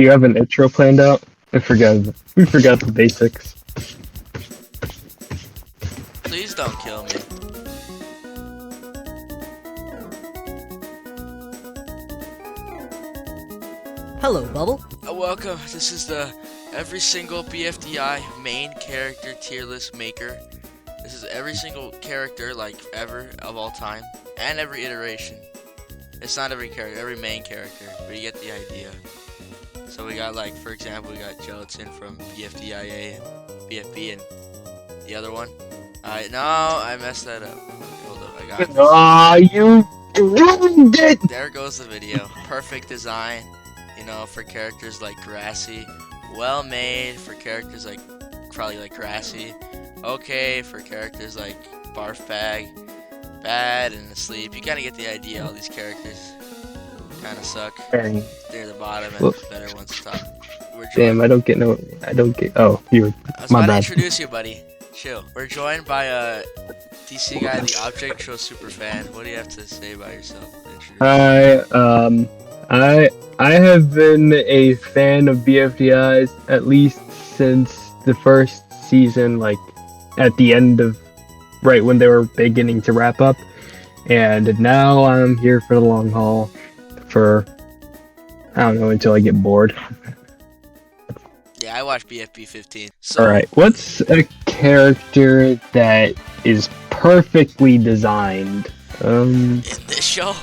Do you have an intro planned out? We forgot the basics. Please don't kill me. Hello, Bubble. Welcome. This is the every single BFDI main character tier list maker. This is every single character, like, ever, of all time, and every iteration. It's not every character, every main character, but you get the idea. So we got, like, for example, we got Gelatin from BFDIA and BFB and the other one. No, I messed that up. Hold up, I got this. Ah, you ruined it! There goes the video. Perfect design, you know, for characters like Grassy. Well made for characters like, probably like Grassy. Okay for characters like Barf Bag, bad and asleep. You kind of get the idea. All these characters kind of suck. Dang. They're the bottom and the better ones top. Damn, I don't get. Oh, you're. I was My about to bad. introduce you, buddy. Chill. We're joined by TWOSC, the Object Show super fan. What do you have to say about yourself? I have been a fan of BFDIs at least since the first season, like at the end of right when they were beginning to wrap up, and now I'm here for the long haul for I don't know until I get bored. Yeah, I watched BFB 15. So, Alright, what's a character that is perfectly designed? in this show,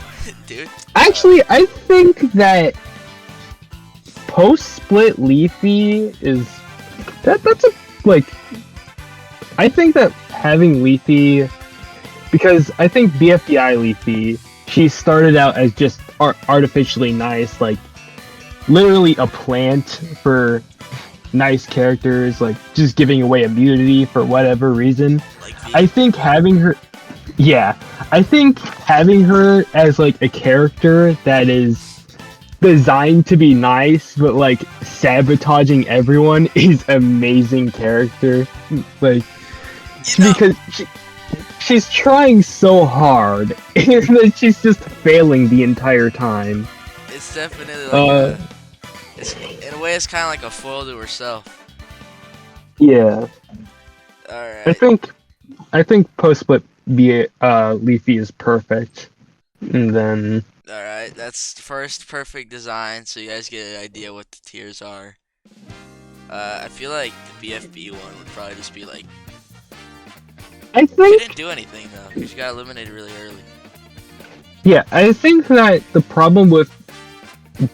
dude. Actually, I think that post-split Leafy is that's a like. I think that having Leafy, because I think BFDI Leafy, she started out as just artificially nice, like literally a plant for nice characters, like just giving away immunity for whatever reason. I think having her, I think having her as like a character that is designed to be nice but like sabotaging everyone is amazing character. Like, because she's trying so hard and then she's just failing the entire time. It's definitely like in a way, it's kind of like a foil to herself. Yeah. Alright. I think post-split Leafy is perfect. And then Alright, that's the first perfect design, so you guys get an idea what the tiers are. I feel like the BFB one would probably just be like... I She think didn't do anything though, because she got eliminated really early. yeah, I think that the problem with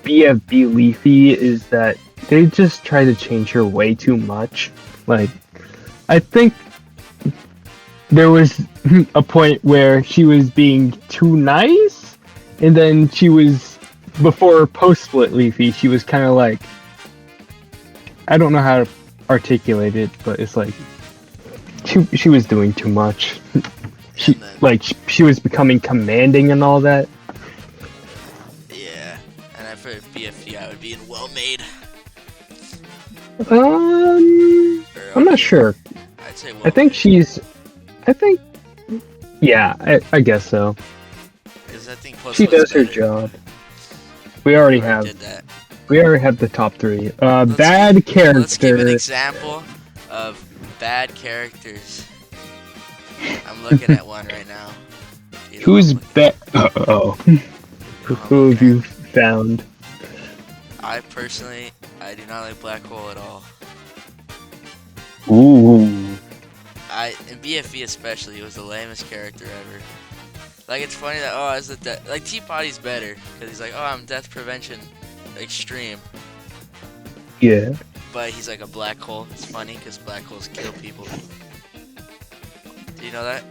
BFB Leafy is that they just try to change her way too much. Like, I think there was a point where she was being too nice, and then she was, before post-split Leafy, she was kind of like, I don't know how to articulate it, but it's like, she was doing too much. She was becoming commanding and all that. Yeah, and I feel BFB I would be in well made. I'm not sure. I'd say well I think yeah, I guess so. because I think She does her better. job. We already I have did that. the top three. Let's Bad character. Let's give an example of bad characters. I'm looking at one right now. You know, Who's I'm looking- bad? Oh. Who have you found? I personally, I do not like Black Hole at all. Ooh. In BFV especially, it was the lamest character ever. Like, it's funny that, oh, as the like, T-Body's better, because he's like, oh, I'm death prevention extreme. Yeah. But he's like a black hole. It's funny, because black holes kill people. Do you know that?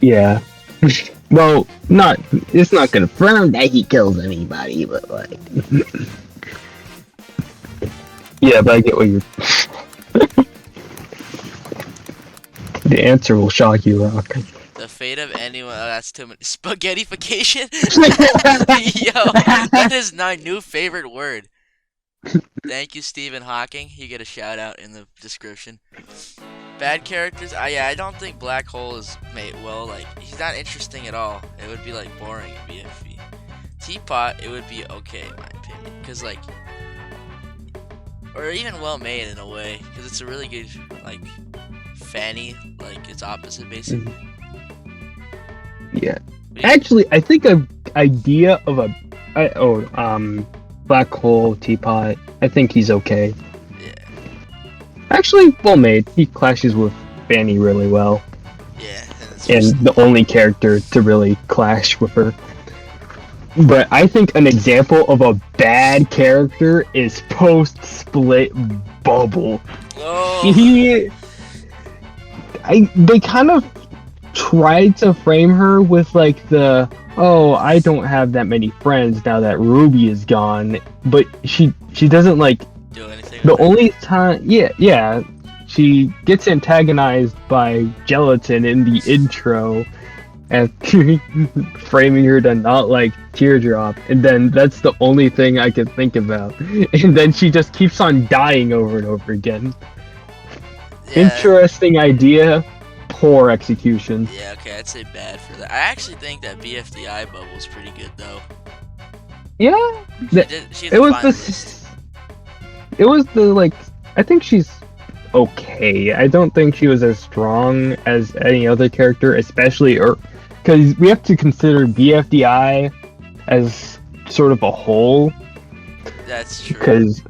Yeah. Well, it's not confirmed that he kills anybody, but like. Yeah, but I get what you're. The answer will shock you, Rock. The fate of anyone. Oh, that's too much. Spaghettification? Yo, that is my new favorite word. Thank you, Stephen Hawking. You get a shout out in the description. Bad characters? Yeah, I don't think Black Hole is made well. Like, he's not interesting at all. It would be like boring in BFV. Teapot, it would be okay in my opinion, because like or even well made in a way, because it's a really good like Fanny, like its opposite basically. Yeah. Actually, I think a idea of black hole teapot. I think he's okay. Yeah. Actually, well made. He clashes with Fanny really well, Yeah. and the only character to really clash with her. But I think an example of a bad character is post-split Bubble. Oh. They kind of tried to frame her with like the, oh, I don't have that many friends now that Ruby is gone, but she doesn't like do anything. The only time, yeah, she gets antagonized by Gelatin in the intro, and framing her to not like Teardrop, and then that's the only thing I can think about. And then she just keeps on dying over and over again. Yeah. Interesting idea, poor execution. Yeah, okay, I'd say bad for that. I actually think that BFDI Bubble's pretty good though. Yeah, it was the like, I think she's okay. I don't think she was as strong as any other character, especially because we have to consider BFDI as sort of a whole. That's true. Because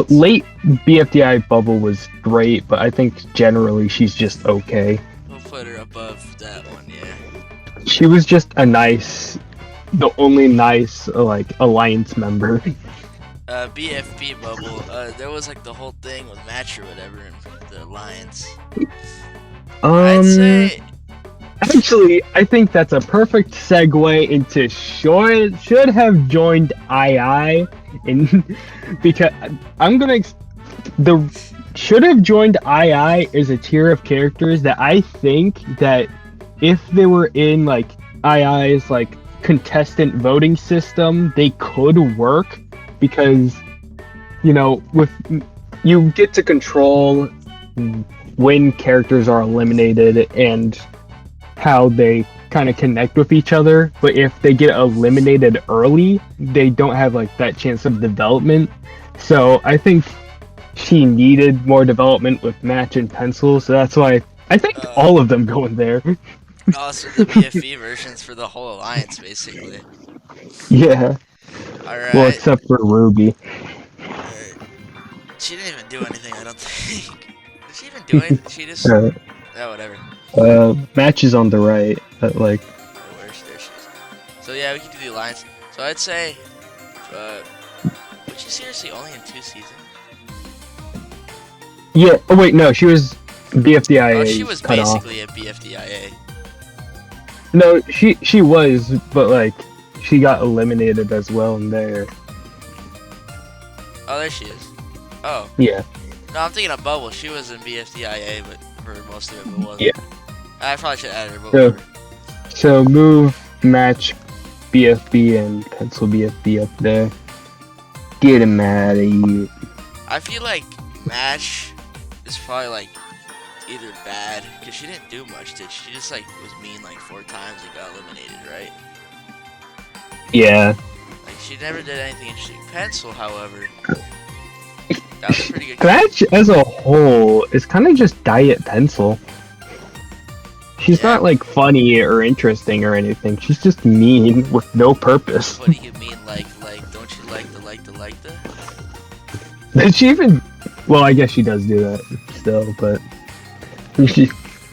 late BFDI Bubble was great, but I think generally she's just okay. We'll put her above that one, yeah. She was just the only nice like alliance member. BFB Bubble, there was like the whole thing with Match or whatever in the alliance. I'd say. Actually, I think that's a perfect segue into should have joined II, because I'm gonna should have joined II is a tier of characters that I think that if they were in like II's like contestant voting system, they could work, because you get to control when characters are eliminated and how they kind of connect with each other, but if they get eliminated early, they don't have like that chance of development. So I think she needed more development with Match and Pencil, so that's why I think all of them go in there. Also the BFB versions for the whole alliance, basically. Yeah. Alright. Well, except for Ruby. She didn't even do anything, I don't think. Did she even do anything? She just... Oh, whatever. Match is on the right, but like... There she is. So yeah, we can do the alliance. So I'd say... was she seriously only in 2 seasons? Yeah, oh wait, no, she was BFDIA. Oh, she was cut basically off. a BFDIA. No, she was, but like, she got eliminated as well in there. Oh, there she is. Oh. Yeah. No, I'm thinking of Bubble. She was in BFDIA, but for most of it, but wasn't. Yeah. I probably should add her, but whatever. So move Match BFB and Pencil BFB up there. Get him out of here. I feel like Match is probably like either bad, because she didn't do much, did she? She just like was mean like 4 times and got eliminated, right? Yeah. Like she never did anything interesting. Pencil, however, that was a pretty good. Match as a whole is kind of just diet Pencil. She's not like funny or interesting or anything. She's just mean with no purpose. What do you mean, like, don't you like the? Does she even? Well, I guess she does do that still, but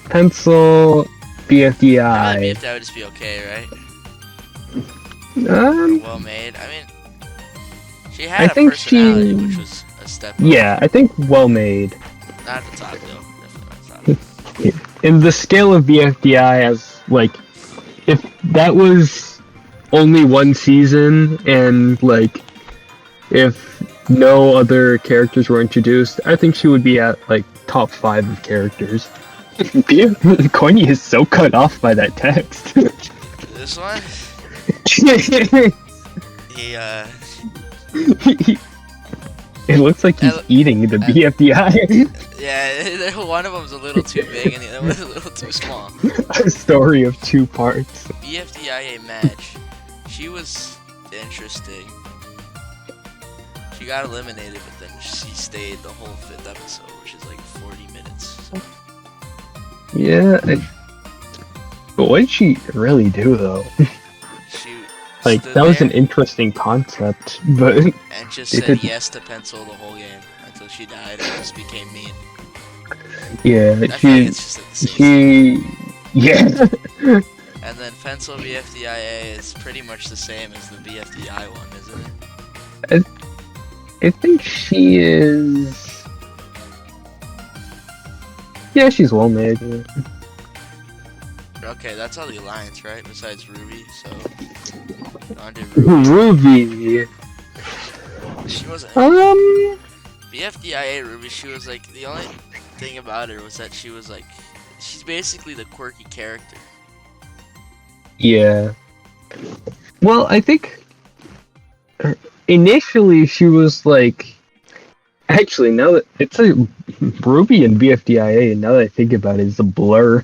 Pencil BFDI. I feel like BFDI would just be okay, right? Well made. I mean, she had a personality, which was a step up. Yeah, I think well made. Not at the top though. Definitely not at the top. In the scale of BFDI, as like, if that was only 1 season and like, if no other characters were introduced, I think she would be at like top 5 of characters. Coiny is so cut off by that text. This one? It looks like he's eating the BFDI. Yeah, one of them's a little too big and the other one's a little too small. A story of 2 parts. BFDIA Match. She was interesting. She got eliminated, but then she stayed the whole 5th episode, which is like 40 minutes. So. Yeah. But what did she really do though? She Like stood that was there an interesting concept, but and just it said didn't- yes to pencil the whole game until she died and just became mean. yeah, I feel like it's just like the same yeah. And then pencil BFDIA is pretty much the same as the BFDI one, isn't it? I think she is. Yeah, she's well made. Yeah. Okay, that's all the alliance, right? Besides Ruby, so on to Ruby. Ruby. She wasn't BFDIA Ruby. She was like the only thing about her was that she was like she's basically the quirky character. Yeah. Well, I think initially she was like. Actually, now that it's a Ruby and BFDIA, now that I think about it, is a blur.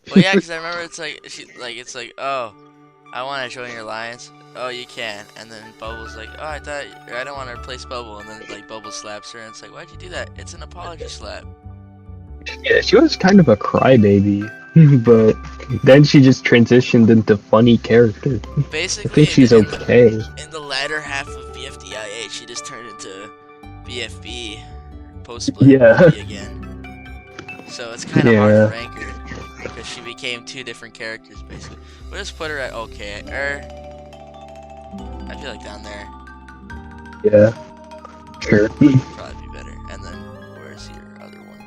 Well, yeah, because I remember it's like oh, I want to join your alliance. Oh, you can. And then Bubble's like, oh, I don't want to replace Bubble. And then like Bubble slaps her, and it's like, why'd you do that? It's an apology slap. Yeah, she was kind of a crybaby, but then she just transitioned into funny character. Basically, I think she's okay. In the latter half of BFDIA, she just turned into BFB post-split Yeah. again. So it's kind of hard to rank her because she became two different characters basically. We'll just put her at okay. I feel like down there Yeah. Sure. would probably be better. And then where's your other ones?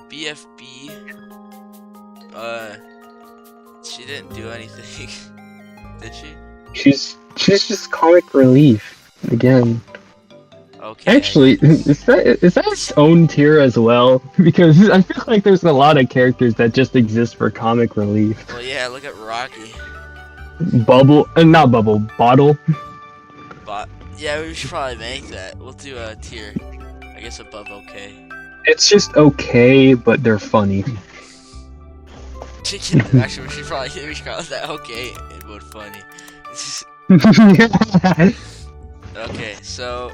BFB. She didn't do anything, did she? She's just comic relief again. Okay. Actually, is that its own tier as well? Because I feel like there's a lot of characters that just exist for comic relief. Well, yeah. Look at Rocky. Not Bubble, Bottle. But yeah, we should probably make that. We'll do a tier. I guess above okay. It's just okay, but they're funny. Actually, we should call that okay but funny. Okay, so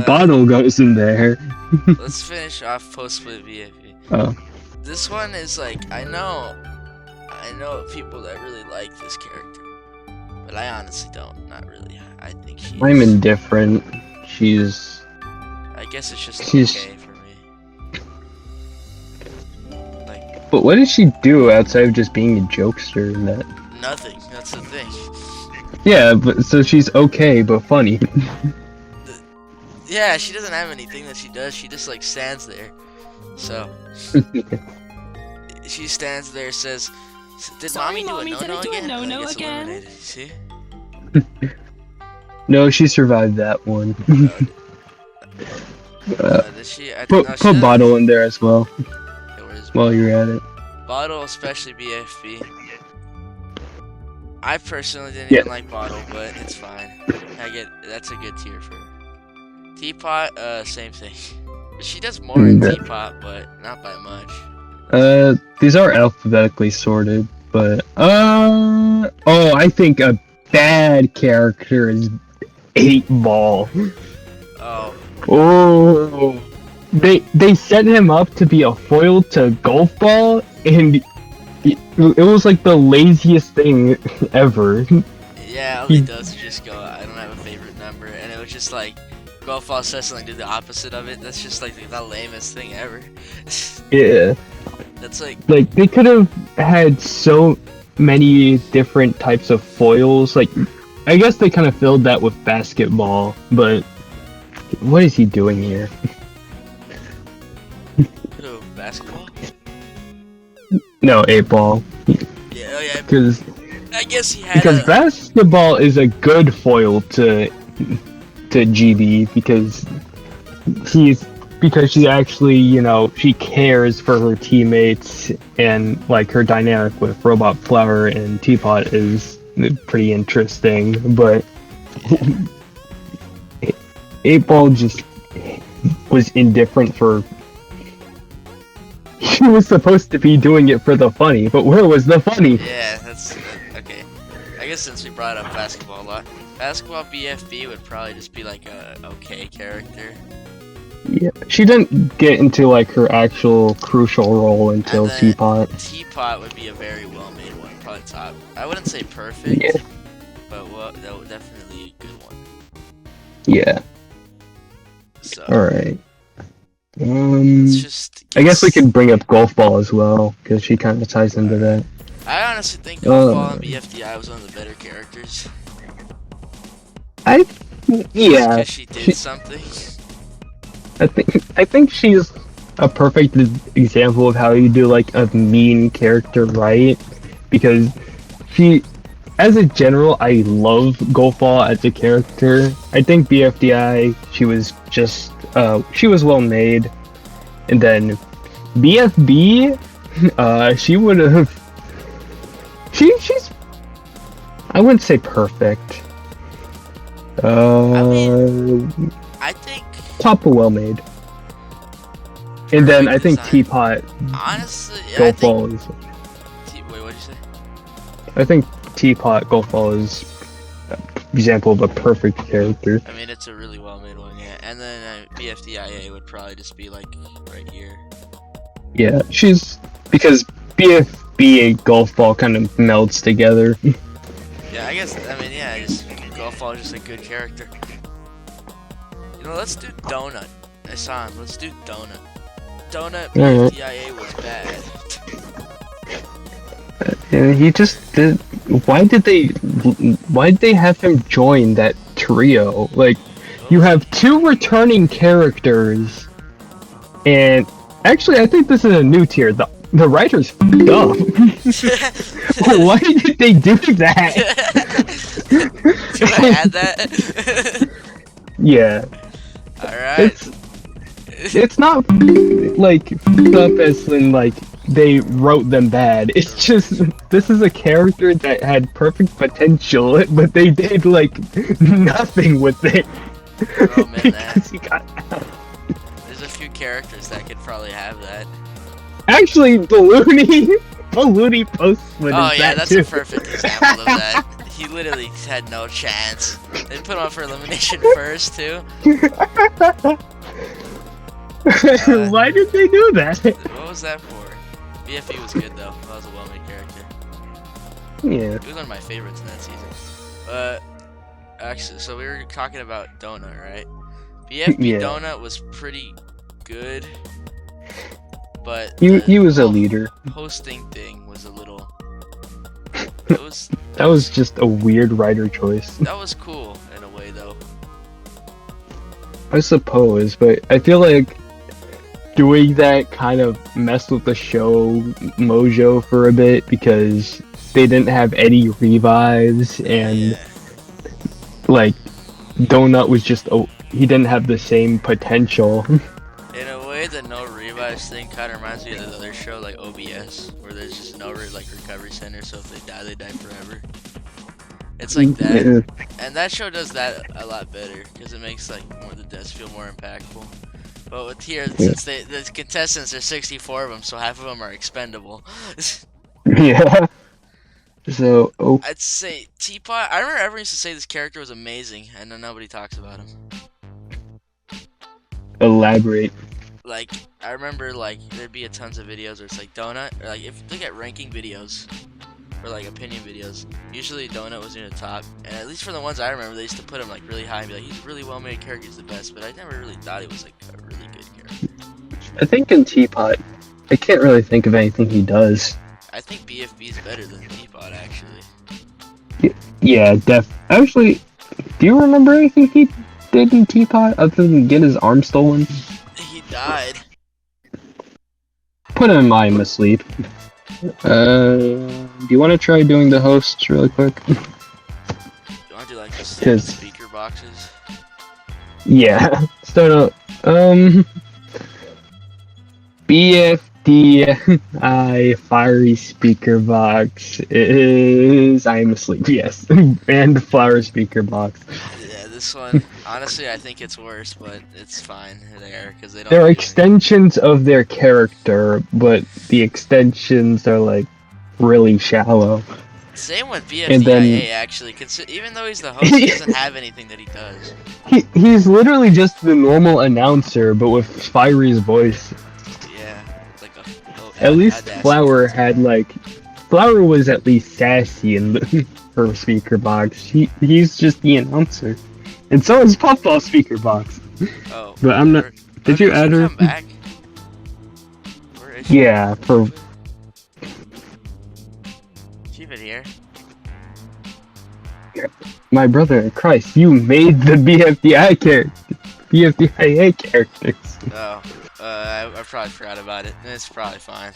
Bottle goes in there. let's finish off post-split VFV. Oh. This one is like I know people that really like this character, but I honestly don't. Not really. I think she's. I'm indifferent. I guess it's just she's- okay for me. Like But what did she do outside of just being a jokester in that? nothing. That's the thing. Yeah, but so she's okay but funny. Yeah, she doesn't have anything that she does. She just like stands there. So she stands there, says, "Did Sorry, mommy do a Mommy, did no-no I do a again?" And then no-no gets again? eliminated. See? No, she survived that one. Did she? Put no, she doesn't. Bottle in there as well Okay, where's while you're at it. Bottle, especially BFB. I personally didn't Yeah. even like Bottle, but it's fine. That's a good tier for her. Teapot, same thing. She does more in Teapot, but not by much. These are alphabetically sorted, but I think a bad character is 8-Ball. Oh, Oh, they set him up to be a foil to Golf Ball, and it was like the laziest thing ever. yeah, all he does is just go, I don't have a favorite number, and it was just like, Golf Ball says something, do the opposite of it. That's just like the lamest thing ever. Yeah, That's like, they could have had so many different types of foils. Like, I guess they kind of filled that with basketball, but what is he doing here? oh, basketball? No, 8-Ball. Yeah, oh yeah, Because I guess he had basketball is a good foil to GB because she actually, she cares for her teammates, and like her dynamic with Robot Flower and Teapot is pretty interesting, but 8-Ball just was indifferent for. He was supposed to be doing it for the funny, but where was the funny? Yeah, that's okay. I guess since we brought up basketball a lot, Basketball BFB would probably just be like a okay character. Yeah, she didn't get into like her actual crucial role until And then Teapot. Teapot would be a very well-made one, probably top. I wouldn't say perfect, Yeah. but that would definitely a good one. Yeah. So. All right. Let's just. I guess we could bring up Golf Ball as well because she kind of ties into that. I honestly think Golf Ball and BFDI was one of the better characters. Yeah. Because she did something. I think she's a perfect example of how you do like a mean character right, because she, as a general, I love Golf Ball as a character. I think BFDI, she was just she was well made, and then BFB, she would have. She's. I wouldn't say perfect. I think top well made. And then I think design. Teapot. Honestly, yeah, Golf Ball is. Wait, what'd you say? I think Teapot Golf Ball is an example of a perfect character. I mean, it's a really well-made one, yeah. And then BFDIA would probably just be like right here. Yeah, she's because BFB and Golf Ball kind of melds together. Yeah, I guess. I mean, yeah, just Golf Ball is just a good character. You know, let's do Donut. I saw him. Let's do Donut. Donut BFDIA was bad. And he just did. Why did they have him join that trio? Like, you have two returning characters, and actually, I think this is a new tier. The writers f***ed up. Why did they do that? Do I add that? Yeah. Alright. It's not like f***ed up as in like they wrote them bad. It's just this is a character that had perfect potential, but they did like nothing with it. Oh man, Because he got out. there's a few characters that could probably have that. Actually, Balloony Postman. Oh is yeah, that that's too. a perfect example of that. He literally had no chance. They put him on for elimination first too. Why did they do that? What was that for? BFE was good though. That was a well-made character. Yeah. He was one of my favorites in that season. Actually, so we were talking about Donut, right? BFB Yeah. Donut was pretty good, but He was a leader. hosting thing was a little. It was. That was just a weird writer choice. That was cool in a way though. I suppose, but I feel like doing that kind of messed with the show mojo for a bit because they didn't have any revives and Yeah. like Donut was just he didn't have the same potential. In a way, the no revives thing kind of reminds me of the other show like OBS, where there's just no like recovery center, so if they die forever. It's like that, and that show does that a lot better because it makes like the deaths feel more impactful. But with here, since the contestants are 64 of them, so half of them are expendable. Yeah. So I'd say Teapot. I remember everyone used to say this character was amazing, and then nobody talks about him. elaborate. Like I remember, like there'd be tons of videos where it's like Donut, or like if you look at ranking videos or like opinion videos, usually Donut was near the top, and at least for the ones I remember, they used to put him like really high and be like, he's a really well-made character, he's the best. But I never really thought he was like a really good character. I think in Teapot, I can't really think of anything he does. I think BFB is better than Teapot actually. Yeah, actually, do you remember anything he did in Teapot other than get his arm stolen? He died. Put him asleep. Do you want to try doing the hosts really quick? You want to do like the speaker boxes? Yeah. So, BFDI fiery speaker box is I'm asleep. Yes, and flower speaker box. Yeah, this one. Honestly, I think it's worse, but it's fine there because they don't. They're extensions of their character, but the extensions are like really shallow. Same with And then- BFDIA, actually. Even though he's the host, he doesn't have anything that he does. He's literally just the normal announcer, but with Fiery's voice. Yeah, like At least audacity. Flower was at least sassy in her speaker box. He's just the announcer, and so is Puffball speaker box. Oh, But I'm not. Did you add her? Come back? Where is she? Yeah, for She even here? my brother in Christ, you made the BFDIA characters. Oh, I probably forgot about it. It's probably fine.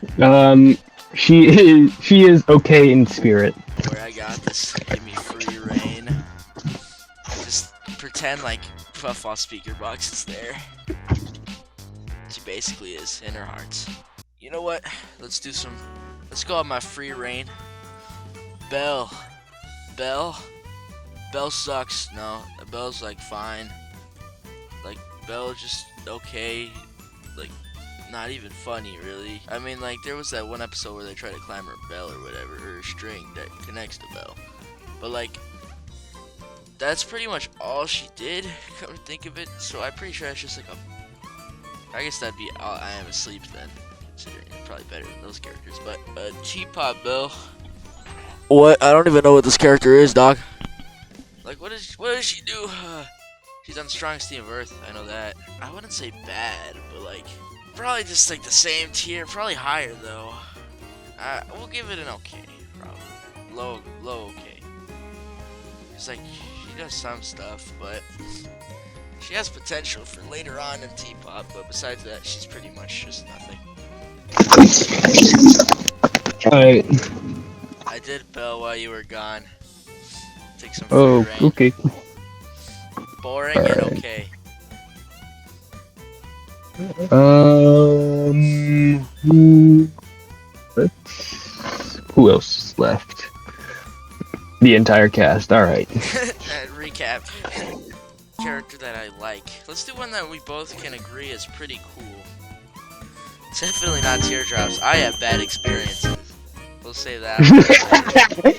She is okay in spirit. Where I got this, give me free reign. Just pretend like Puffball speaker box is there. She basically is in her hearts. You know what? Let's go on my free reign. Belle sucks. No, Belle's like fine. Like Belle just okay. Like not even funny really. I mean, like there was that one episode where they tried to climb her bell or whatever, her string that connects the bell. But like that's pretty much all she did. Come to think of it, so I'm pretty sure it's just like I guess that'd be all I am asleep then. Considering probably better than those characters. But Teapot Belle. What? I don't even know what this character is, dog. Like, what does she do? She's on the strongest team of Earth. I know that. I wouldn't say bad, but like, probably just like the same tier. Probably higher though. We'll give it an okay. Probably low okay. It's like she does some stuff, but she has potential for later on in Teapot. But besides that, she's pretty much just nothing. Alright. I did Belle while you were gone. Take some free reign. Okay. Boring Alright. and okay. Who else is left? The entire cast. Alright. Recap. Character that I like. Let's do one that we both can agree is pretty cool. It's definitely not teardrops. I have bad experiences. We'll say that.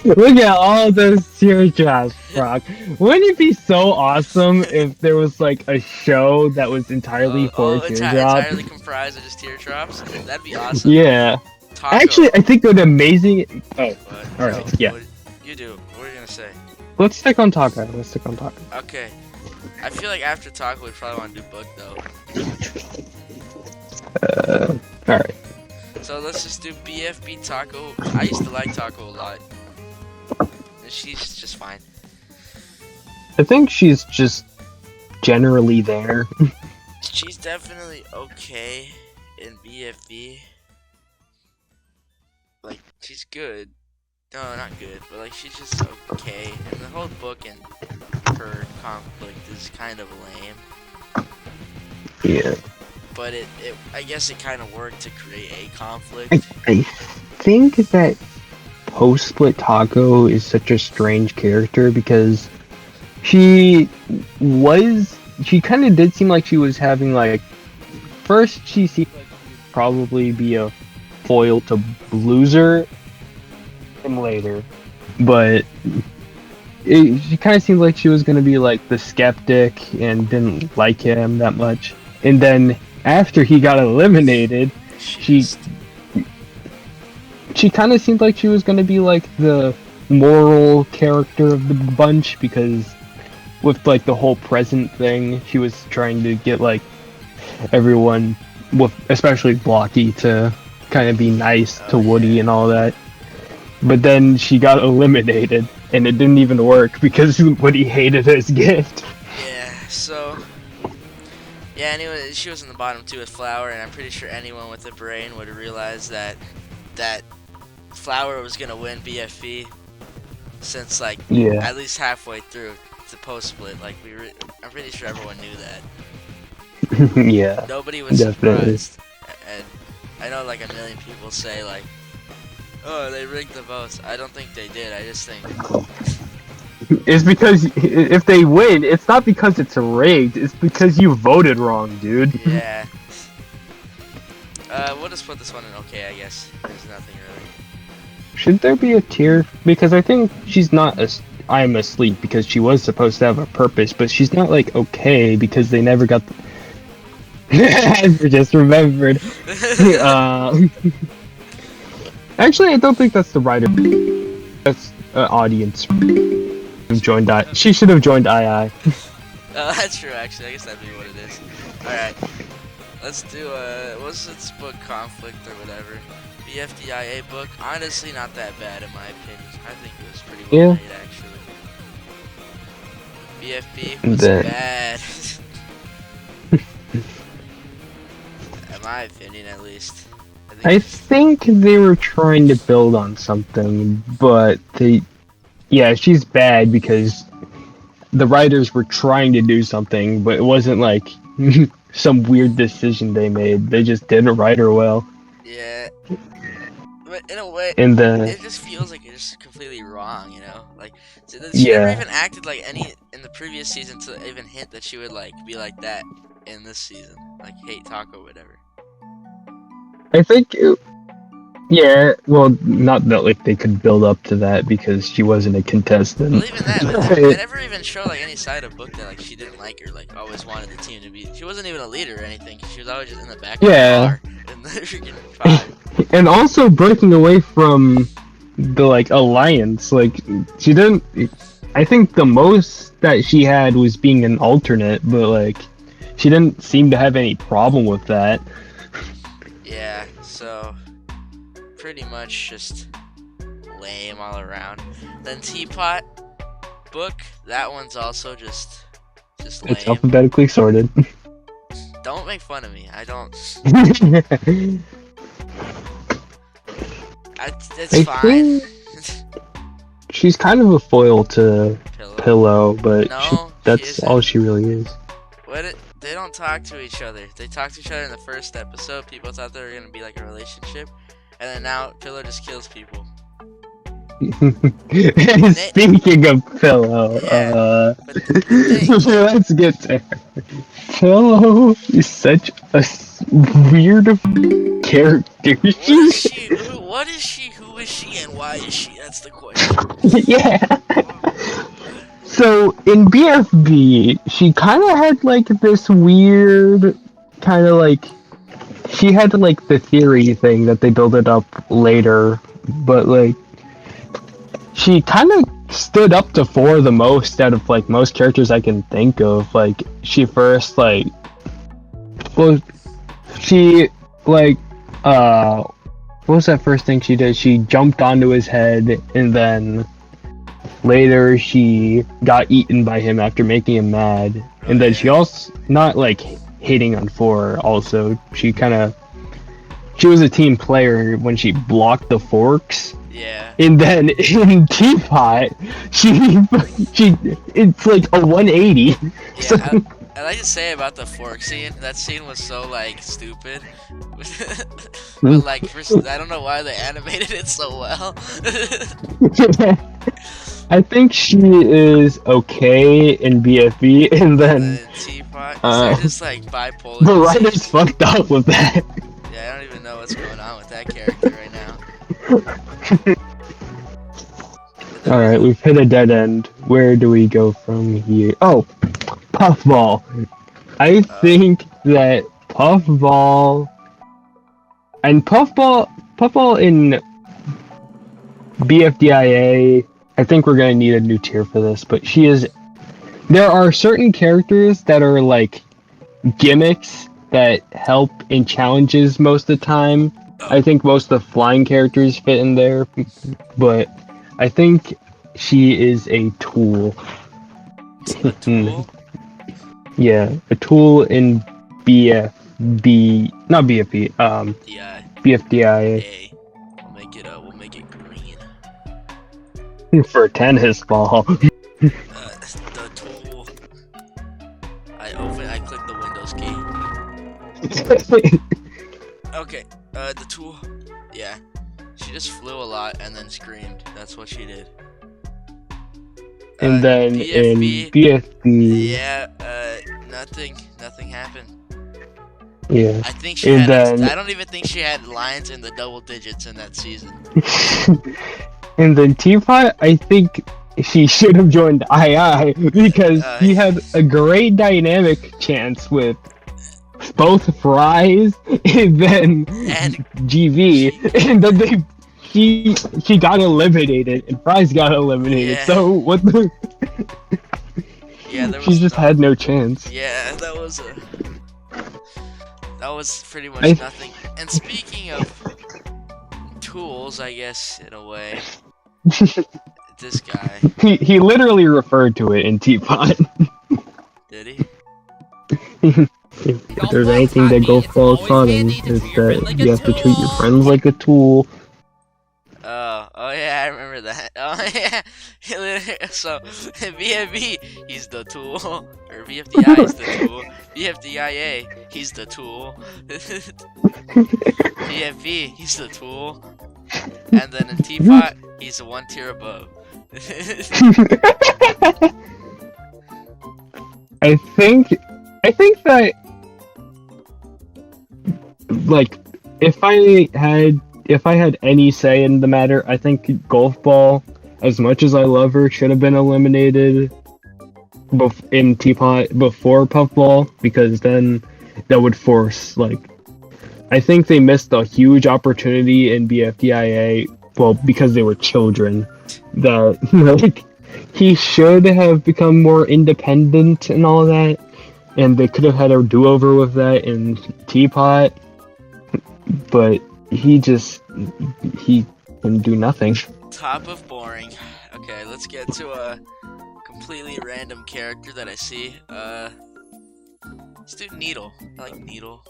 Look at all those teardrops, Brock. Wouldn't it be so awesome if there was like a show that was entirely for teardrops? Entirely comprised of just teardrops? That'd be awesome. Yeah. Taco. Actually, I think an amazing. Oh, What? all right. No, Yeah. What, you do. What are you gonna say? Let's stick on Taco. Okay. I feel like after Taco, we probably want to do book though. All right. So let's just do BFB Taco. I used to like Taco a lot. And she's just fine. I think she's just generally there. She's definitely okay in BFB. Like, she's good. No, not good, but like, she's just okay. And the whole book and her conflict is kind of lame. Yeah. But I guess it kind of worked to create a conflict. I think that post-split Taco is such a strange character because she kind of did seem like she was having like, first she seemed like she would probably be a foil to Loser and later, but she kind of seemed like she was going to be like the skeptic and didn't like him that much. And then after he got eliminated, she kind of seemed like she was going to be like the moral character of the bunch because with like the whole present thing, she was trying to get like everyone, with especially Blocky, to kind of be nice to Woody and all that. But then she got eliminated and it didn't even work because Woody hated his gift. Yeah, so yeah, anyway, she was in the bottom two with Flower, and I'm pretty sure anyone with a brain would have realized that Flower was gonna win BFB since like at least halfway through the post split. Like I'm pretty sure everyone knew that. Yeah. Nobody was surprised, and I know like a million people say like, "Oh, they rigged the votes." I don't think they did. I just think it's because if they win, it's not because it's rigged. It's because you voted wrong, dude. Yeah. We'll just put this one in okay, I guess. There's nothing really. should there be a tier? Because I think she's not I'm asleep because she was supposed to have a purpose, but she's not like okay because they never got. I just remembered. Actually, I don't think that's the writer. That's audience. Joined I. She should have joined II. That's true. Actually, I guess that'd be what it is. All right, let's do what's this book, Conflict or whatever. BFDIA book. Honestly, not that bad in my opinion. I think it was pretty well made actually. BFB was bad. In my opinion, at least. I think they were trying to build on something, but yeah, she's bad because the writers were trying to do something, but it wasn't like some weird decision they made. They just didn't write her well. Yeah. But in a way, it just feels like it's just completely wrong, you know? Like, she never even acted like any in the previous season to even hint that she would, like, be like that in this season. Like, hate talk or whatever. I think, yeah, well, not that, like, they could build up to that because she wasn't a contestant. Well, even that, they never even show, like, any side of book that, like, she didn't like or, like, always wanted the team to be. She wasn't even a leader or anything. She was always just in the back of the car in the freaking pod. And also breaking away from the, like, alliance. Like, she didn't... I think the most that she had was being an alternate, but, like, she didn't seem to have any problem with that. Yeah, so pretty much just lame all around. Then Teapot book, that one's also just lame. It's alphabetically sorted. Don't make fun of me. I don't. It's fine. She's kind of a foil to Pillow, but no, that's all she really is. They don't talk to each other. They talked to each other in the first episode. People thought they were gonna be like a relationship, and then now Pillow just kills people. Speaking of Pillow, let's get there. Pillow is such a weird character. What is she? Who is she? And why is she? That's the question. Yeah. So in BFB, she kind of had like this weird kind of like she had like the theory thing that they built it up later, but like she kind of stood up to 4 the most out of like most characters I can think of. Like she first like she like what was that first thing she did? She jumped onto his head and then later she got eaten by him after making him mad. And then she also not like hitting on 4 also. She was a team player when she blocked the forks. Yeah. And then in Teapot, she it's like a 180. Yeah, So, I like to say about the fork scene. That scene was so like stupid. But like, I don't know why they animated it so well. I think she is okay in BFB, and then Teapot, they're just like bipolar. The writers fucked up with that. Yeah, I don't even know what's going on with that character right now. Alright, we've hit a dead end. Where do we go from here? Oh, Puffball. I think that Puffball in BFDIA, I think we're gonna need a new tier for this, but there are certain characters that are like gimmicks that help in challenges most of the time. I think most of the flying characters fit in there, but I think she is a tool. A tool? Yeah, a tool in not BFB, BFDIA. Hey, we'll make it green. For tennis ball. The tool. I click the Windows key. Okay, the tool. Yeah. She just flew a lot and then screamed. That's what she did. And then in BFB... Yeah, nothing happened. Yeah. I think she And had. then I don't even think she had lines in the double digits in that season. and then Teapot, I think she should have joined II because he had a great dynamic chance with both Fries and then And GV, and then she got eliminated and Fries got eliminated. Yeah. So what the? yeah, there She was just had no chance. Yeah, that was pretty much nothing. And speaking of tools, I guess in a way, this guy He literally referred to it in Teapot. did he? If there's anything that Golfball taught him is that you have to treat your friends like a tool. Oh yeah, I remember that. Oh yeah, so BFB, he's the tool, or BFDI is the tool. BFDIA, he's the tool. BFB, he's the tool. And then in Teapot, he's one tier above. I think that, like, if I had any say in the matter, I think Golfball, as much as I love her, should have been eliminated in Teapot before Puffball, because then that would force, like, I think they missed a huge opportunity in BFDIA, well, because they were children, that, like, he should have become more independent and all that, and they could have had a do-over with that in Teapot, but he can do nothing. Top of boring. Okay, let's get to a completely random character that I see. Let's do Needle. I like Needle.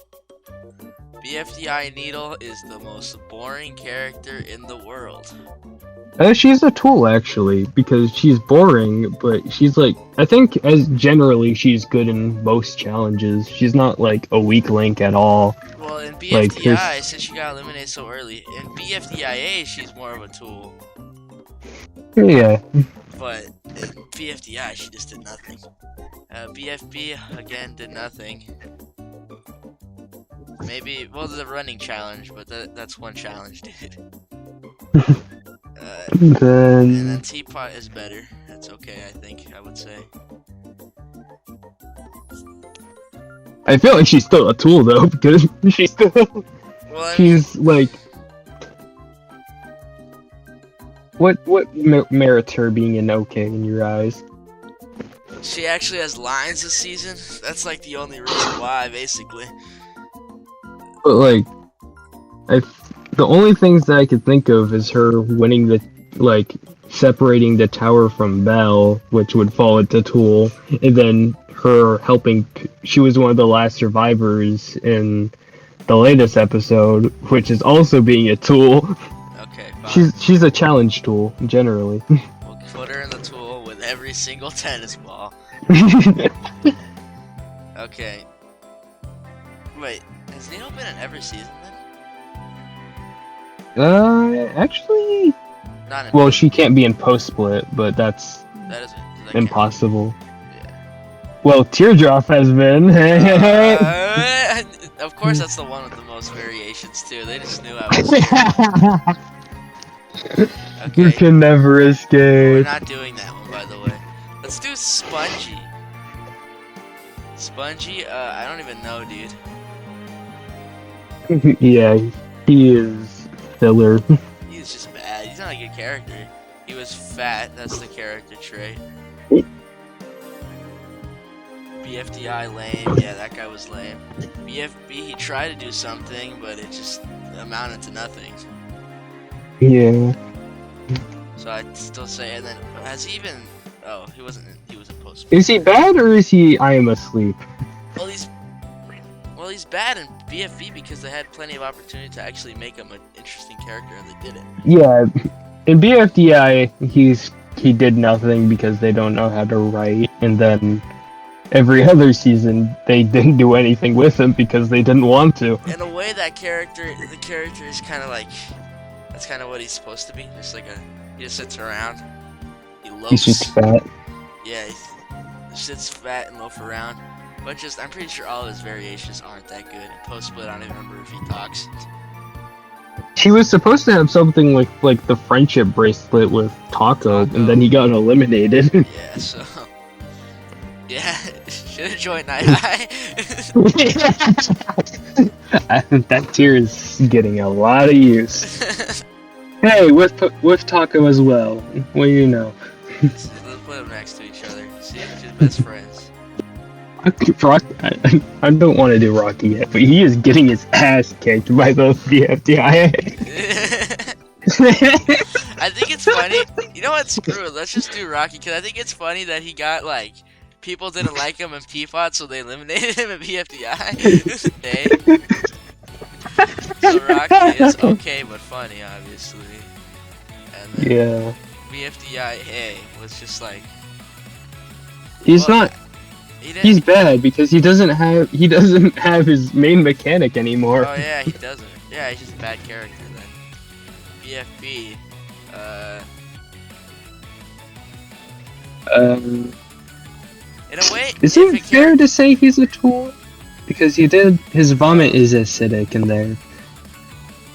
BFDI Needle is the most boring character in the world. She's a tool, actually, because she's boring, but she's like, I think as generally she's good in most challenges. She's not like a weak link at all. Well, in BFDI, since she got eliminated so early, in BFDIA, she's more of a tool. Yeah. But in BFDI, she just did nothing. BFB, again, did nothing. Maybe, well, the running challenge, but that's one challenge, dude. And then Teapot is better. That's okay, I think, I would say. I feel like she's still a tool, though, because she's still... Well, she's, like... What merits her being an okay in your eyes? she actually has lines this season. That's, like, the only reason why, basically. But, like... the only things that I could think of is her winning the, like, separating the tower from Belle, which would fall into Tool, and then her helping, she was one of the last survivors in the latest episode, which is also being a tool. Okay, fine. She's a challenge tool, generally. We'll put her in the tool with every single tennis ball. Okay. Wait, has Needle been in every season then? Actually... Not in Well, she can't be in post-split, but that's that impossible. Yeah. Well, Teardrop has been. Of course, that's the one with the most variations, too. They just knew I was... Okay. You can never We're escape. not doing that one, by the way. Let's do Spongy. Spongy, I don't even know, dude. Yeah, he is filler. He's just bad. He's not a good character. He was fat. That's the character trait. BFDI lame. Yeah, that guy was lame. BFB, he tried to do something, but it just amounted to nothing. Yeah. So I'd still say, and then has he even? Oh, he wasn't. He was in post. Is he bad or is he I am asleep? Well, he's bad in BFB because they had plenty of opportunity to actually make him an interesting character, and they didn't. Yeah, in BFDI, he did nothing because they don't know how to write, and then every other season they didn't do anything with him because they didn't want to. In a way, the character is kind of like, that's kind of what he's supposed to be. Just like he just sits around. He loafs. He's just fat. Yeah, he sits fat and loaf around. But just, I'm pretty sure all of his variations aren't that good. And post-split, I don't even remember if he talks. He was supposed to have something like the friendship bracelet with Taco, and then he got eliminated. Yeah, so... Yeah, should have joined Night High. That tier is getting a lot of use. Hey, with Taco as well. What do you know? Let's put them next to each other. See if they're best friends. I don't want to do Rocky yet, but he is getting his ass kicked by those BFDI. I think it's funny. You know what? Screw it. Let's just do Rocky, because I think it's funny that he got, like, people didn't like him in Teapot, so they eliminated him in BFDI. Hey. So Rocky is okay, but funny, obviously. And then Yeah. BFDI was just like... He's not... He's bad because he doesn't have his main mechanic anymore. Oh yeah, he doesn't. Yeah, he's just a bad character then. BFB. In a way, is it fair to say he's a tool? Because his vomit is acidic in there.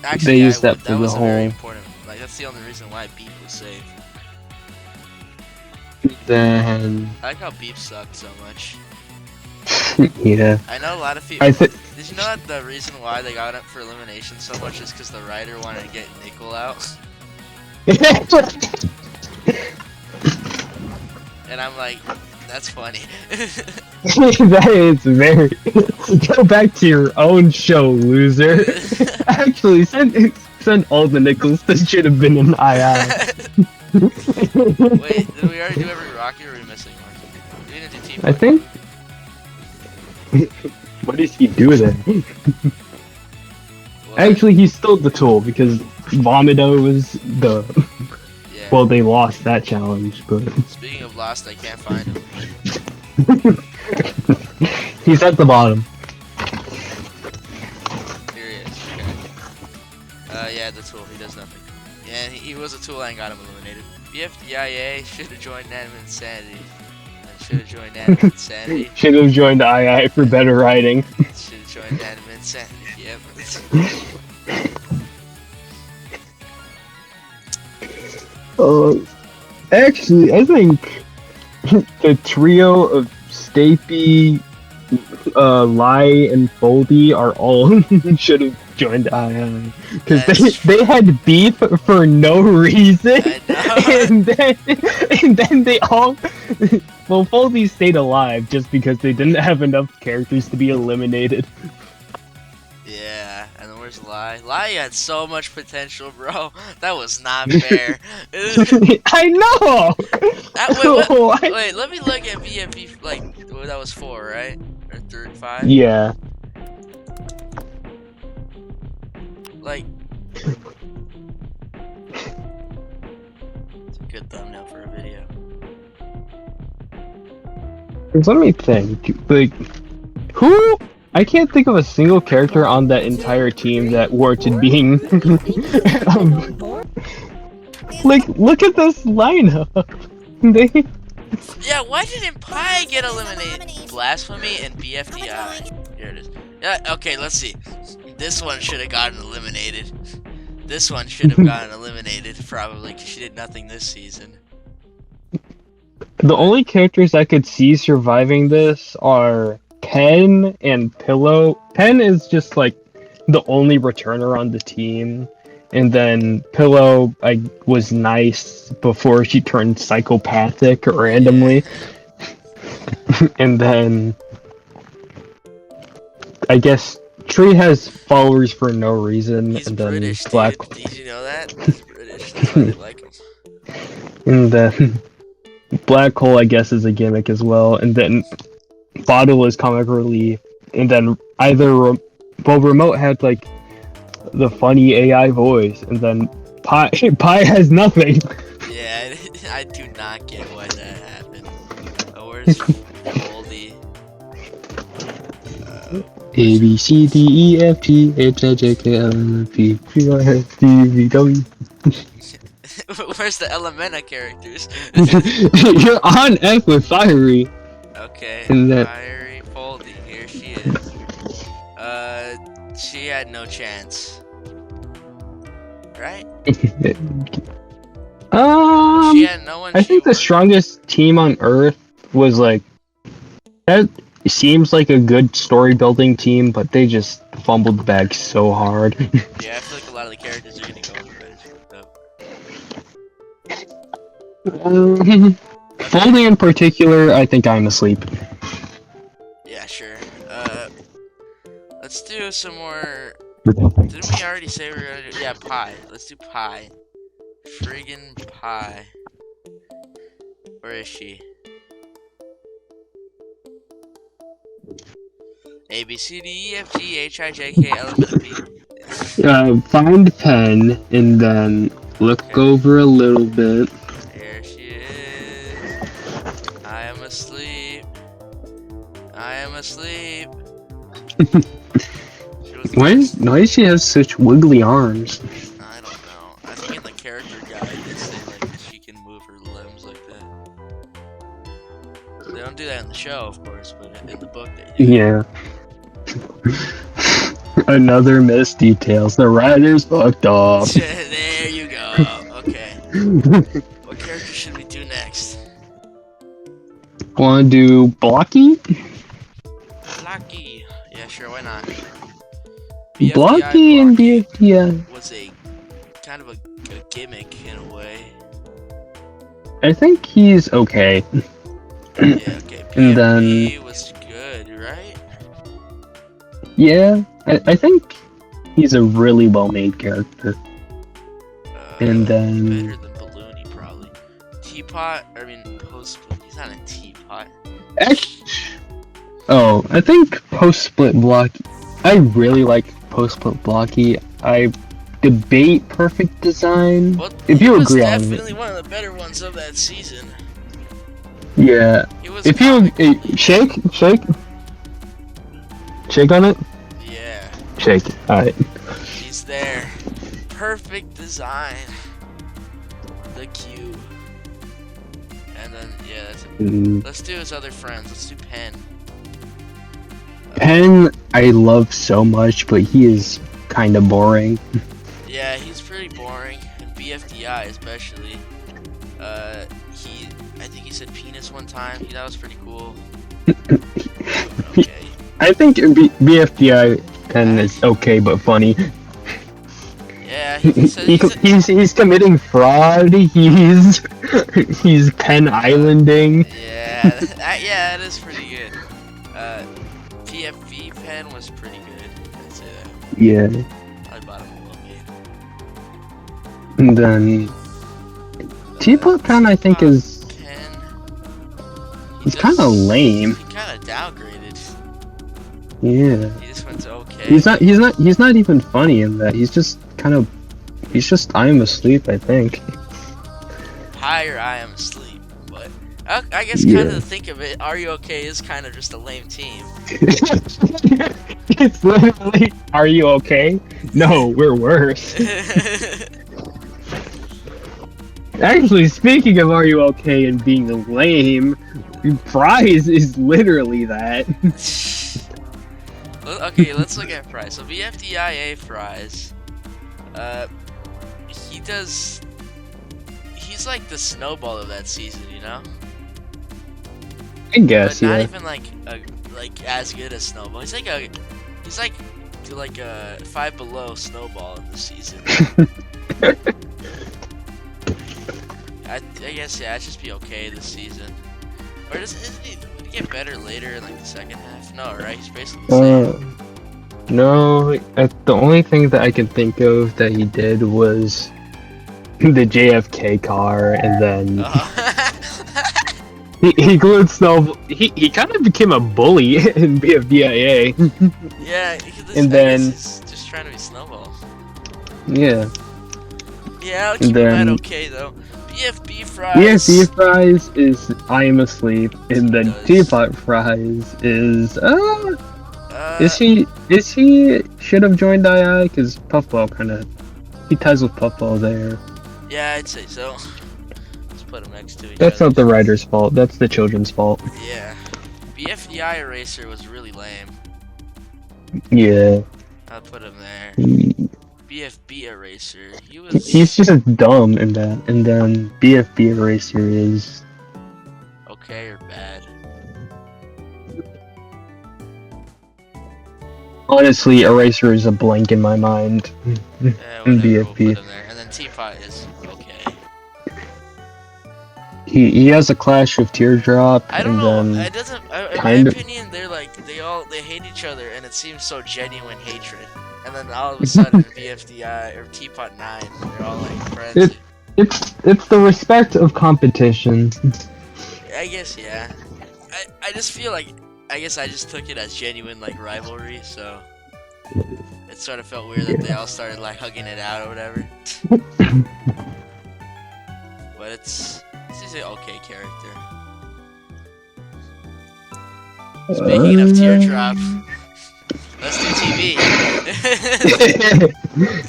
Actually, they use that for the whole. Very important. Like that's the only reason why Beef was saved. Then. I like how Beef sucked so much. Yeah. I know a lot of people. Did you know that the reason why they got up for elimination so much is because the writer wanted to get Nickel out? And I'm like, that's funny. That is very. Go back to your own show, loser. Actually, send all the nickels that should have been in II. Wait, did we already do every Rocky, or are we missing one? We didn't do Teapot. I think. What does he do then? Actually, he's still the tool because Vomito was the. Yeah. Well, they lost that challenge, but. Speaking of lost, I can't find him. He's at the bottom. Here he is. Okay. Yeah, the tool. He does nothing. Yeah, he was a tool and got him eliminated. BFDIA should have joined Anime Insanity. Should have joined Anime Insanity. Should have joined II for better writing. Should have joined Anime Insanity. Yep. Actually, I think the trio of Stapy, Lai, and Foldy are all should have joined II because they had beef for no reason, and then they all. Well, Foldy stayed alive just because they didn't have enough characters to be eliminated. Yeah, and then where's Lai? Lai had so much potential, bro. That was not fair. I know! Wait, let me look at BFB, like, that was 4, right? Or 5? Yeah. Like... It's a good thumbnail for a video. Let me think. Like, who? I can't think of a single character on that entire team that warranted being. Like, look at this lineup. Yeah, why didn't Pi get eliminated? Blasphemy and BFDI. Here it is. Yeah, okay, let's see. This one should have gotten eliminated. This one should have gotten eliminated, probably, because she did nothing this season. The only characters I could see surviving this are Pen and Pillow. Pen is just like the only returner on the team, and then Pillow was nice before she turned psychopathic randomly. And then I guess Tree has followers for no reason. He's and then British, Black. Dude. Did you know that? He's British. That's why they like him. And then Black Hole, I guess, is a gimmick as well. And then Bottle is comic relief. And then Remote had like the funny AI voice, and then Pi has nothing. Yeah, I do not get why that happened. Oh, where's Goldie? A B C D E F G H I J K L M N P Q R S T U V W. Where's the Elementa characters? You're on F with Fiery. Okay. And then Fiery, Fold. here she is. She had no chance. Right? She had no one. I think the wanted. strongest team on Earth was like that. Seems like a good story building team, but they just fumbled the bag so hard. Yeah, I feel like a lot of the characters are gonna go on the bench. So. Foley in particular, I think I'm asleep. Yeah, sure. Let's do some more. Didn't we already say we were gonna do? Yeah, pie. Let's do pie. Friggin' pie. Where is she? A B C D E F G H I J K L M N O P. Find pen and then look over a little bit. There she is. I am asleep. I am asleep. Why does she have such wiggly arms? I don't know. I think in the character guide they say like she can move her limbs like that. They don't do that in the show, of course, but in the book they do. Yeah. Another missed details. The writers fucked off. There you go. Okay. What character should we do next? Wanna do Blocky? Blocky. Yeah, sure. Why not? Blocky and BFDI was a kind of a gimmick in a way. I think he's okay. Yeah. Okay. And then BFD was good, right? yeah, I think he's a really well-made character. And then better than Balloony probably. Teapot. I mean, post. He's not a teapot. Oh, I think post-split Blocky. I really like post-split Blocky. I debate perfect design. Well, if you agree on it. on He was definitely one of the better ones of that season. Yeah. If you shake on it. Yeah. Shake. All right. He's there. Perfect design. The cube. And then yeah, that's it. Let's do his other friends. Let's do Pen. Pen, I love so much, but he is kind of boring. Yeah, he's pretty boring, and BFDI especially. I think he said penis one time. That was pretty cool. Okay. I think BFDI Pen is okay but funny. Yeah, he's committing fraud. He's Pen Islanding. Yeah, that is pretty good. PFV Pen was pretty good. I'd say that. Yeah. I bought him a little bit. And then Teapot Pen, I think is Pen. he's kind of lame. He kind of downgraded. Yeah. He just went to okay. He's not even funny in that. He's just I am asleep, I think. Higher I am asleep. I guess kind of to think of it, Are You Okay is kind of just a lame team. It's literally, Are You Okay? No, we're worse. Actually, speaking of Are You Okay and being lame, Prize is literally that. Okay, let's look at Prize. So BFDIA Prize, he's like the Snowball of that season, you know? I guess, but not yeah. even like as good as Snowball. He's like a 5 below Snowball in the season. I guess yeah, it'd just be okay this season. Or would he get better later in like the second half? No, right? He's basically the same. No, the only thing that I can think of that he did was the JFK car, and then he glued Snowball. He kind of became a bully in BFDIA. Yeah, and then he's just trying to be Snowball. Yeah. Yeah, I'll keep him at okay though. BFB Fries. BFB Fries is I Am Asleep, and then Teapot Fries is he should have joined II because Puffball he ties with Puffball there. Yeah, I'd say so. Let's put them next to each other. That's not the writer's fault. That's the children's fault. Yeah. BFDI Eraser was really lame. Yeah. I'll put him there. He- BFB Eraser, he was He's just dumb in that, and then BFB Eraser is. okay or bad. Honestly, Eraser is a blank in my mind. Yeah, In whatever, we'll BFB. put him there. And then Teapot is okay. He has a clash with Teardrop, I don't and know. then It doesn't. In my kind of. opinion, they're like they hate each other, and it seems so genuine hatred. And then all of a sudden, BFDI or Teapot 9, they're all like friends. It's the respect of competition. I guess yeah. I just feel like I guess I just took it as genuine like rivalry, so it sort of felt weird that they all started like hugging it out or whatever. But it's just an okay character. Speaking of Teardrop, let's do TV.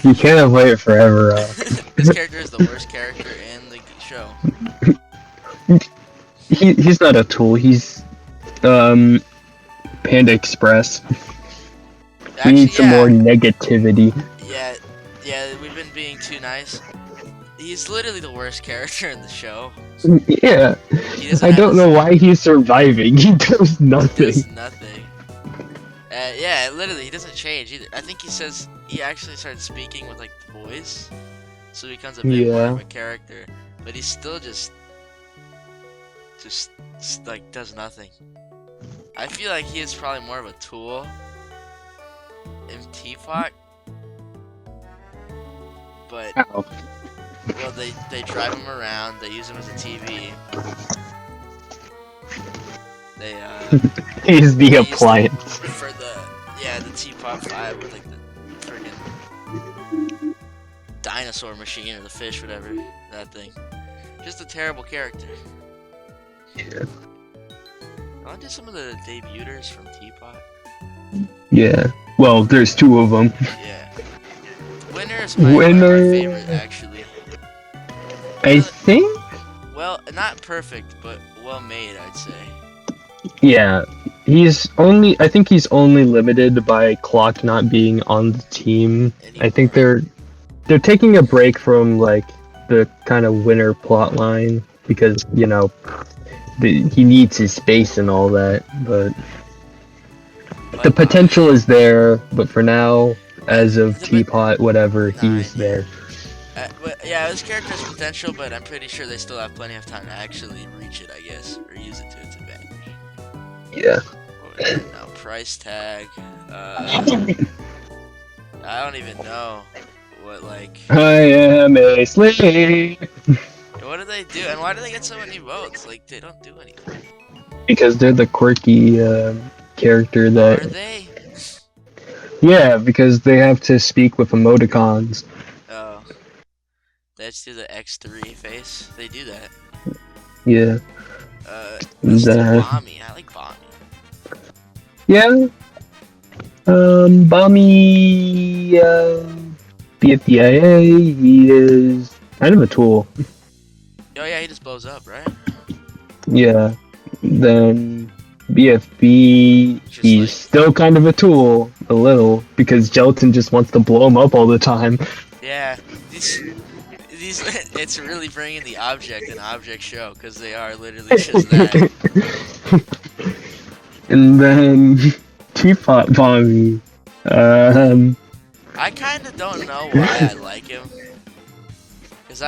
You can't avoid it forever. This character is the worst character in the show. He's not a tool. He's Panda Express. We need some more negativity. Yeah, we've been being too nice. He's literally the worst character in the show. Yeah. I don't know why he's surviving. He does nothing. He does nothing. Yeah, literally, he doesn't change either. I think he says he actually started speaking with like the voice, so he becomes a bit more of a character. But he's still just like does nothing. I feel like he is probably more of a tool in Teapot. But Ow. well, they drive him around. They use him as a TV. They He's the they appliance. for the Teapot 5 with like the friggin' dinosaur machine or the fish, whatever that thing. Just a terrible character. Yeah. I want to do some of the debuters from Teapot. Yeah. Well, there's two of them. Yeah. Winner is my favorite, actually. I think. Well, not perfect, but well made, I'd say. Yeah. I think he's only limited by Clock not being on the team. Anymore. I think they're taking a break from like the kind of winner plot line because, you know, he needs his space and all that, but the potential is there, but for now, as of Teapot, whatever, he's there. But yeah, his character has potential, but I'm pretty sure they still have plenty of time to actually reach it, I guess, or use it to its advantage. Yeah. What was it now? Price tag. I don't even know what like. I am a slave. What do they do, and why do they get so many votes? Like they don't do anything. Because they're the quirky character that. Are they? Yeah, because they have to speak with emoticons. Oh. They just do the X3 face. They do that. Yeah. Let's do Bomby. I like Bomby. Yeah. Bomby, BFDIA, he is kind of a tool. Oh yeah, he just blows up, right? Yeah. Then BFB, he's still kind of a tool, a little, because Gelatin just wants to blow him up all the time. Yeah, these, it's really bringing the object an object show, because they are literally just that. And then Teapot Bomby, I kind of don't know why I like him, because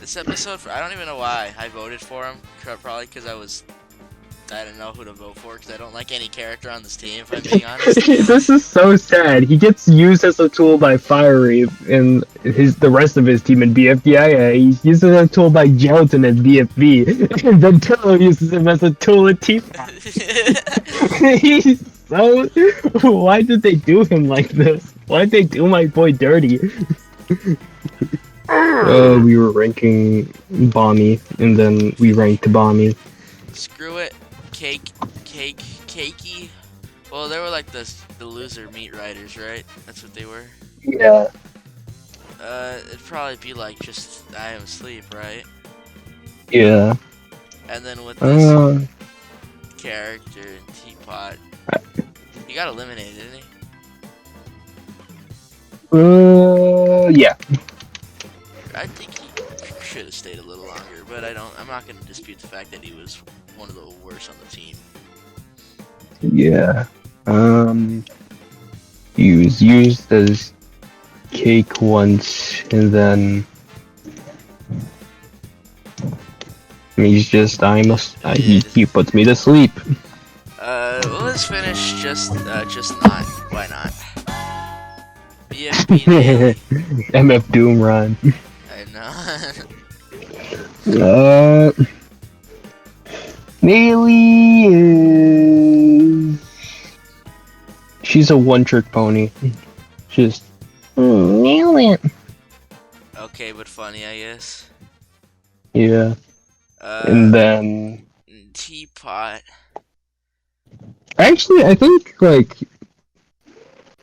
this episode, I don't even know why I voted for him, probably because I didn't know who to vote for because I don't like any character on this team, if I'm being honest. This is so sad. He gets used as a tool by Fiery and the rest of his team in BFDIA. He's used as a tool by Gelatin and BFB. And then Turtle uses him as a tool at Teapot. He's so... Why did they do him like this? Why did they do my boy dirty? We were ranking Bomby, and then we ranked Bomby. Screw it. Cakey. Well, they were like the loser meat riders, right? That's what they were. Yeah. It'd probably be like just I am asleep, right? Yeah. And then with this, character in Teapot. He got eliminated, didn't he? Yeah. I think he should have stayed a little longer, but I'm not gonna dispute the fact that he was one of the worst on the team. Yeah. He was used as cake once, and then he's just he puts me to sleep. Well, let's finish just not. Why not? BFDI. MF Doom run. I know. Neely is. She's a one-trick pony. Just nail it. Okay, but funny, I guess. Yeah. And then Teapot. actually, I think I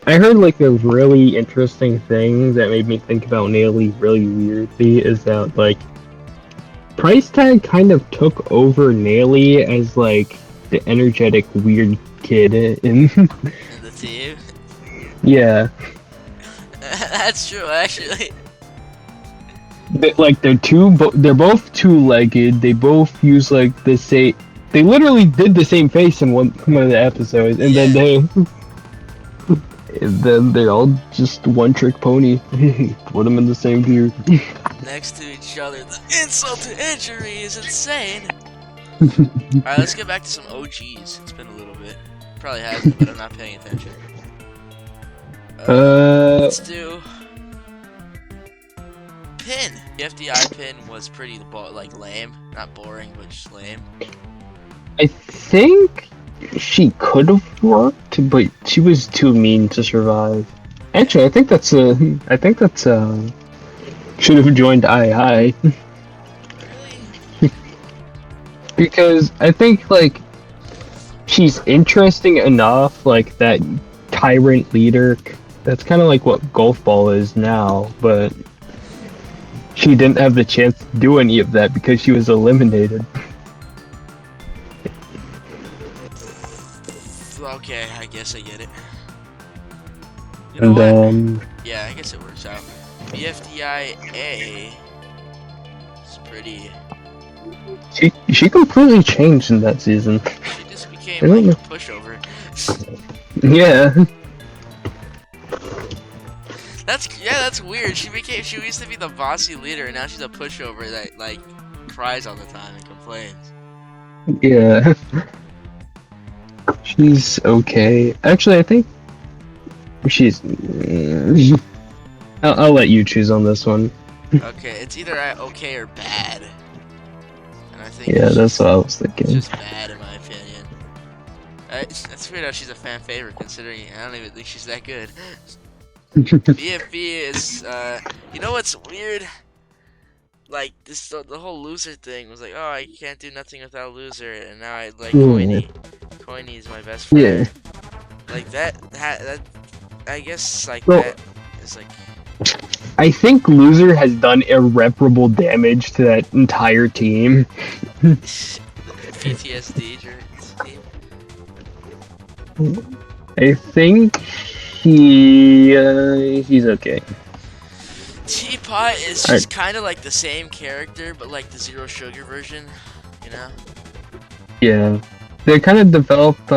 heard a really interesting thing that made me think about Neely really weirdly is that Price Tag kind of took over Neely as the energetic weird kid in In the team. yeah. That's true, actually. They're both two-legged. They both use the same. They literally did the same face in one of the episodes, and then they're all just one-trick pony. Put them in the same view. Next to each other, the insult to injury is insane. Alright, let's get back to some OGs. It's been a little bit. Probably hasn't, but I'm not paying attention. Let's do Pin. The FDI Pin was pretty lame. Not boring, but just lame. I think she could have worked, but she was too mean to survive. Actually, I think that's should have joined II. Really? Because I think she's interesting enough, that tyrant leader. That's kind of what Golf Ball is now, but she didn't have the chance to do any of that because she was eliminated. Okay, I guess I get it. You know what? Yeah, I guess it works out. BFDI is pretty. She completely changed in that season. She just became a pushover. Yeah. That's weird. She used to be the bossy leader, and now she's a pushover that cries all the time and complains. Yeah. She's okay. Actually, I think she's. I'll let you choose on this one. Okay, it's either okay or bad. And I think that's what I was thinking. It's just bad in my opinion. That's weird how she's a fan favorite considering I don't even think she's that good. BFB is, you know what's weird? The whole loser thing was oh, I can't do nothing without loser, and now I like Coiny. Coiny is my best friend. Yeah. That I guess that is I think loser has done irreparable damage to that entire team. PTSD during this team. I think he's okay. Teapot is just kind of the same character, but the Zero Sugar version, you know? Yeah. They kind of developed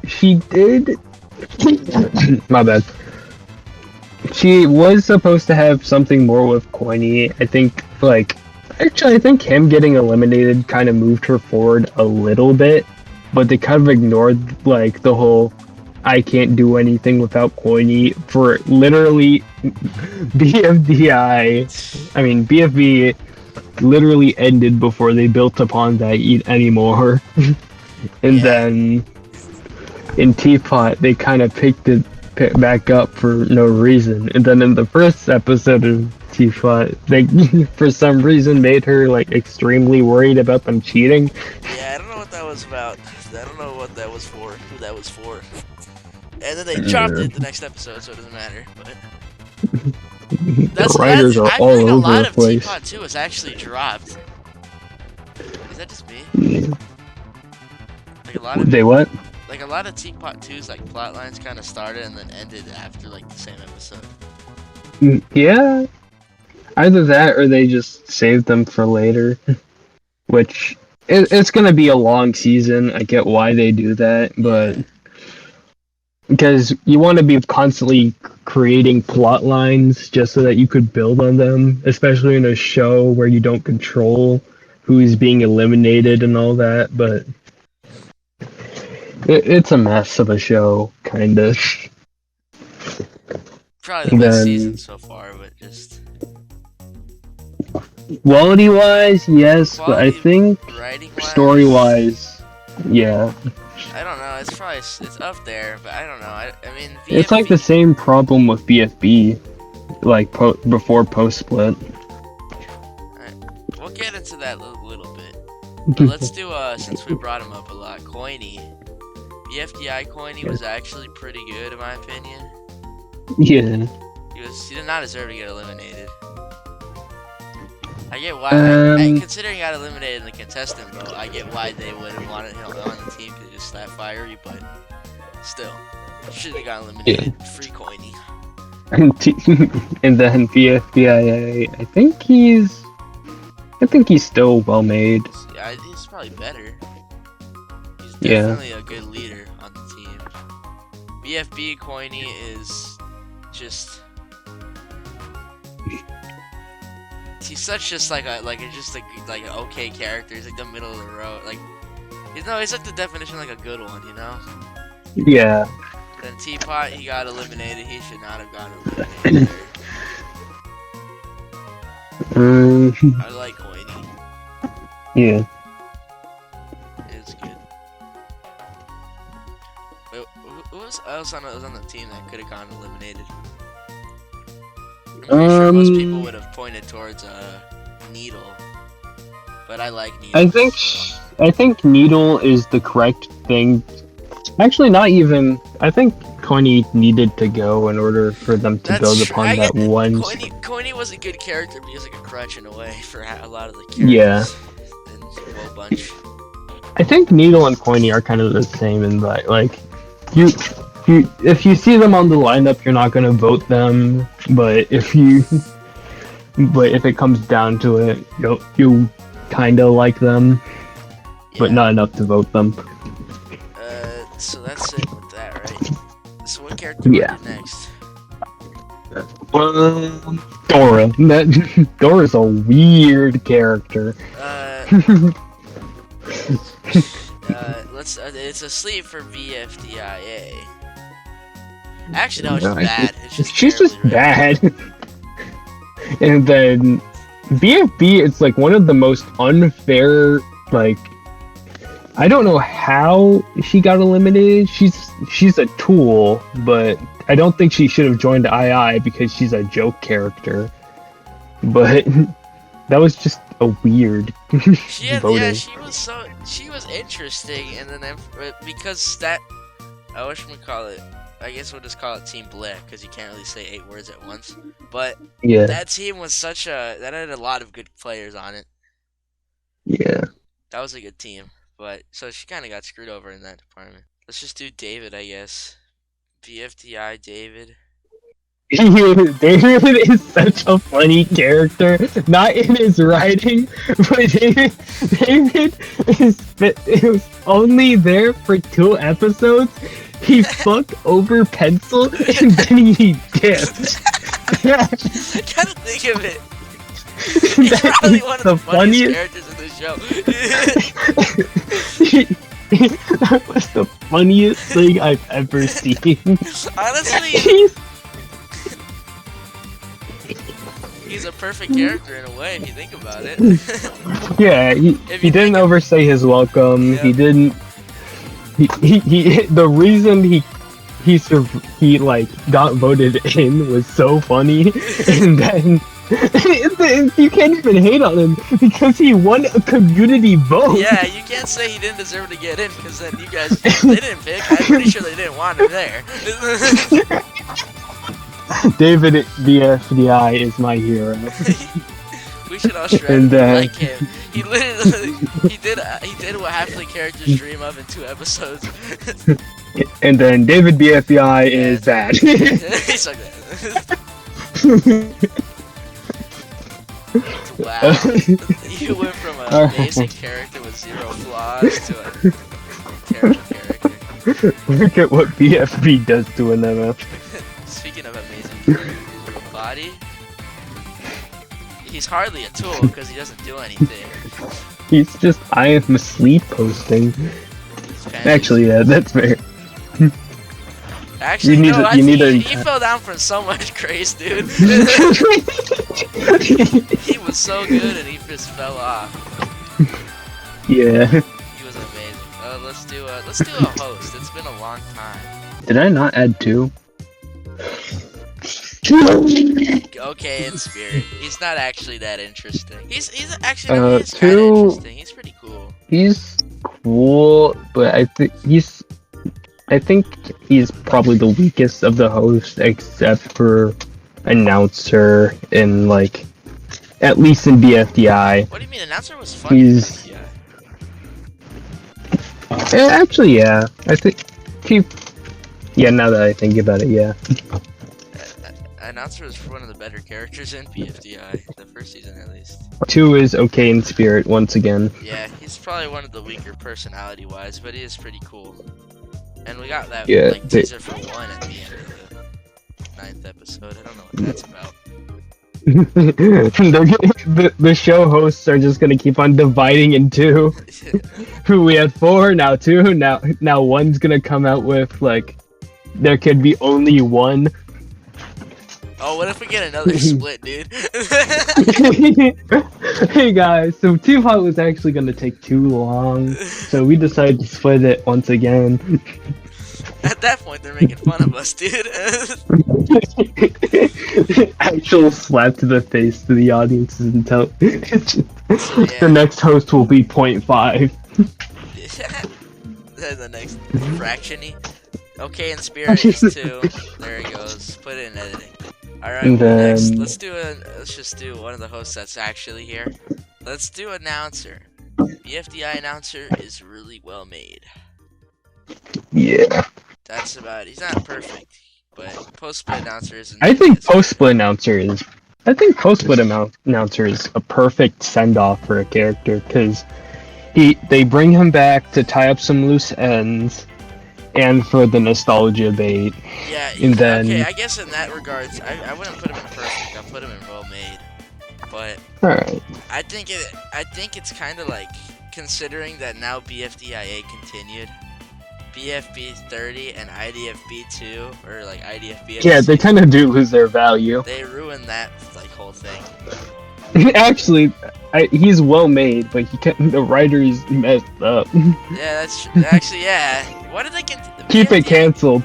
she did. My bad. She was supposed to have something more with Coiny. I think actually I think him getting eliminated kind of moved her forward a little bit, but they kind of ignored the whole I can't do anything without Coiny for literally BFB literally ended before they built upon that anymore. And then in Teapot they kind of picked it back up for no reason. And then in the first episode of Teapot, they for some reason made her extremely worried about them cheating. Yeah, I don't know what that was about. I don't know what that was for, who that was for. And then they dropped it the next episode, so it doesn't matter. But the writers are all over the place. I feel like a lot of Teapot 2 was actually dropped. Is that just me? Like a lot of They what? like a lot of Teapot 2's like plot lines kind of started and then ended after like the same episode. Yeah. Either that or they just saved them for later. Which it's gonna be a long season. I get why they do that, but because you want to be constantly creating plot lines just so that you could build on them, especially in a show where you don't control who's being eliminated and all that. But it's a mess of a show, kind of. Probably the best season so far, but just quality-wise, yes, but I think story-wise, yeah. I don't know. It's probably it's up there, but I don't know. I mean, BFB... it's like the same problem with BFB, like before post split. Alright, we'll get into that a little bit. But let's do since we brought him up a lot, Coiny. BFDI Coiny was actually pretty good in my opinion. Yeah. He did not deserve to get eliminated. I get why, considering he got eliminated in the contestant vote, I get why they would have wanted him on the team to just slap fiery, but still, should have got eliminated. Yeah. Free Coiny. And then BFBI, I think he's still well made. Yeah, he's probably better. He's definitely a good leader on the team. BFB Coiny is just. He's such just like an okay character. He's like the middle of the road. Like he's like the definition of like a good one, you know? Yeah. Then Teapot, he got eliminated. He should not have gotten eliminated. I like Coiny. Yeah. It's good. Wait, who else was on the team that could have gotten eliminated? I'm pretty sure most people would have pointed towards Needle, but I like Needle. I think Needle is the correct thing. Actually, not even. I think Coiny needed to go in order for them to build upon that one. Coiny was a good character, but he was like a crutch in a way for a lot of the characters. Yeah. And a whole bunch. I think Needle and Coiny are kind of the same in that, like, if you see them on the lineup, you're not gonna vote them. But if it comes down to it, you kind of like them, but not enough to vote them. So that's it with that, right? So what character do we do next? Dora. Dora's a weird character. It's a sleep for BFDIA. Actually, no, it's just bad. She's just bad. And then BFB, it's like one of the most unfair, like, I don't know how she got eliminated. She's a tool, but I don't think she should have joined II because she's a joke character. But that was just a weird voting. Yeah, she was interesting, and then because that, whatchamacallit, I guess we'll just call it Team Black because you can't really say 8 words at once. But that team was that had a lot of good players on it. Yeah, that was a good team. But so she kind of got screwed over in that department. Let's just do David, I guess. BFDI David. David is such a funny character. Not in his writing, but David was only there for 2 episodes. He fucked over Pencil and then he dipped. I gotta think of it. He's probably one of the funniest characters in the show. That was the funniest thing I've ever seen. Honestly, he's a perfect character in a way if you think about it. Yeah, he didn't overstay his welcome. Yeah. He didn't. He the reason he like got voted in was so funny, and then you can't even hate on him because he won a community vote. Yeah, you can't say he didn't deserve to get in because then you guys they didn't pick. I'm pretty sure they didn't want him there. David BFDI is my hero. should all shred And, like him. He literally he did what half the characters dream of in 2 episodes. And then David BFDI is bad. He's like that. Wow. You went from an amazing character with 0 flaws to a terrible character. Look at what BFB does to an MF. Speaking of amazing characters, Body, he's hardly a tool because he doesn't do anything. He's just I am asleep posting. Actually, yeah, that's fair. Actually, you no, need he fell down from so much grace, dude. He was so good and he just fell off. Yeah. He was amazing. Let's do a host. It's been a long time. Did I not add 2? Okay, in spirit. He's not actually that interesting. He's actually no, he's kind of 2. interesting. He's pretty cool. He's cool, but I think he's probably the weakest of the hosts, except for announcer and like, at least in BFDI. What do you mean? Announcer was funny. Actually, yeah. I think yeah. Now that I think about it, yeah. Announcer was one of the better characters in BFDI, the first season at least. 2 is okay in spirit once again. Yeah, he's probably one of the weaker personality-wise, but he is pretty cool. And we got that teaser for 1 at the end of the 9th episode. I don't know what that's about. the show hosts are just gonna keep on dividing in 2. We had 4, now 2, now 1's gonna come out with like there could be only 1. Oh, what if we get another split, dude? Hey guys, so Team Hot was actually gonna take too long, so we decided to split it once again. At that point, they're making fun of us, dude. Actual slap to the face to the audiences and tell the next host will be 0.5. The next fraction-y. Okay, in spirit is 2. There it goes. Put it in editing. Alright, next, let's just do one of the hosts that's actually here. Let's do announcer. BFDI announcer is really well made. Yeah. That's about it. He's not perfect, but post-split announcer isn't. I think post-split announcer is a perfect send-off for a character, because they bring him back to tie up some loose ends, and for the nostalgia bait. Yeah, and then okay, I guess in that regards, I wouldn't put him in perfect. I'll put him in well made. But alright. I think it's kind of like, considering that now BFDIA continued, BFB 30 and IDFB 2 or like IDFB. Yeah, they kind of do lose their value. They ruined that like whole thing. Actually, he's well made, but the writers messed up. Yeah, that's true. Actually, yeah. Why did they keep it canceled?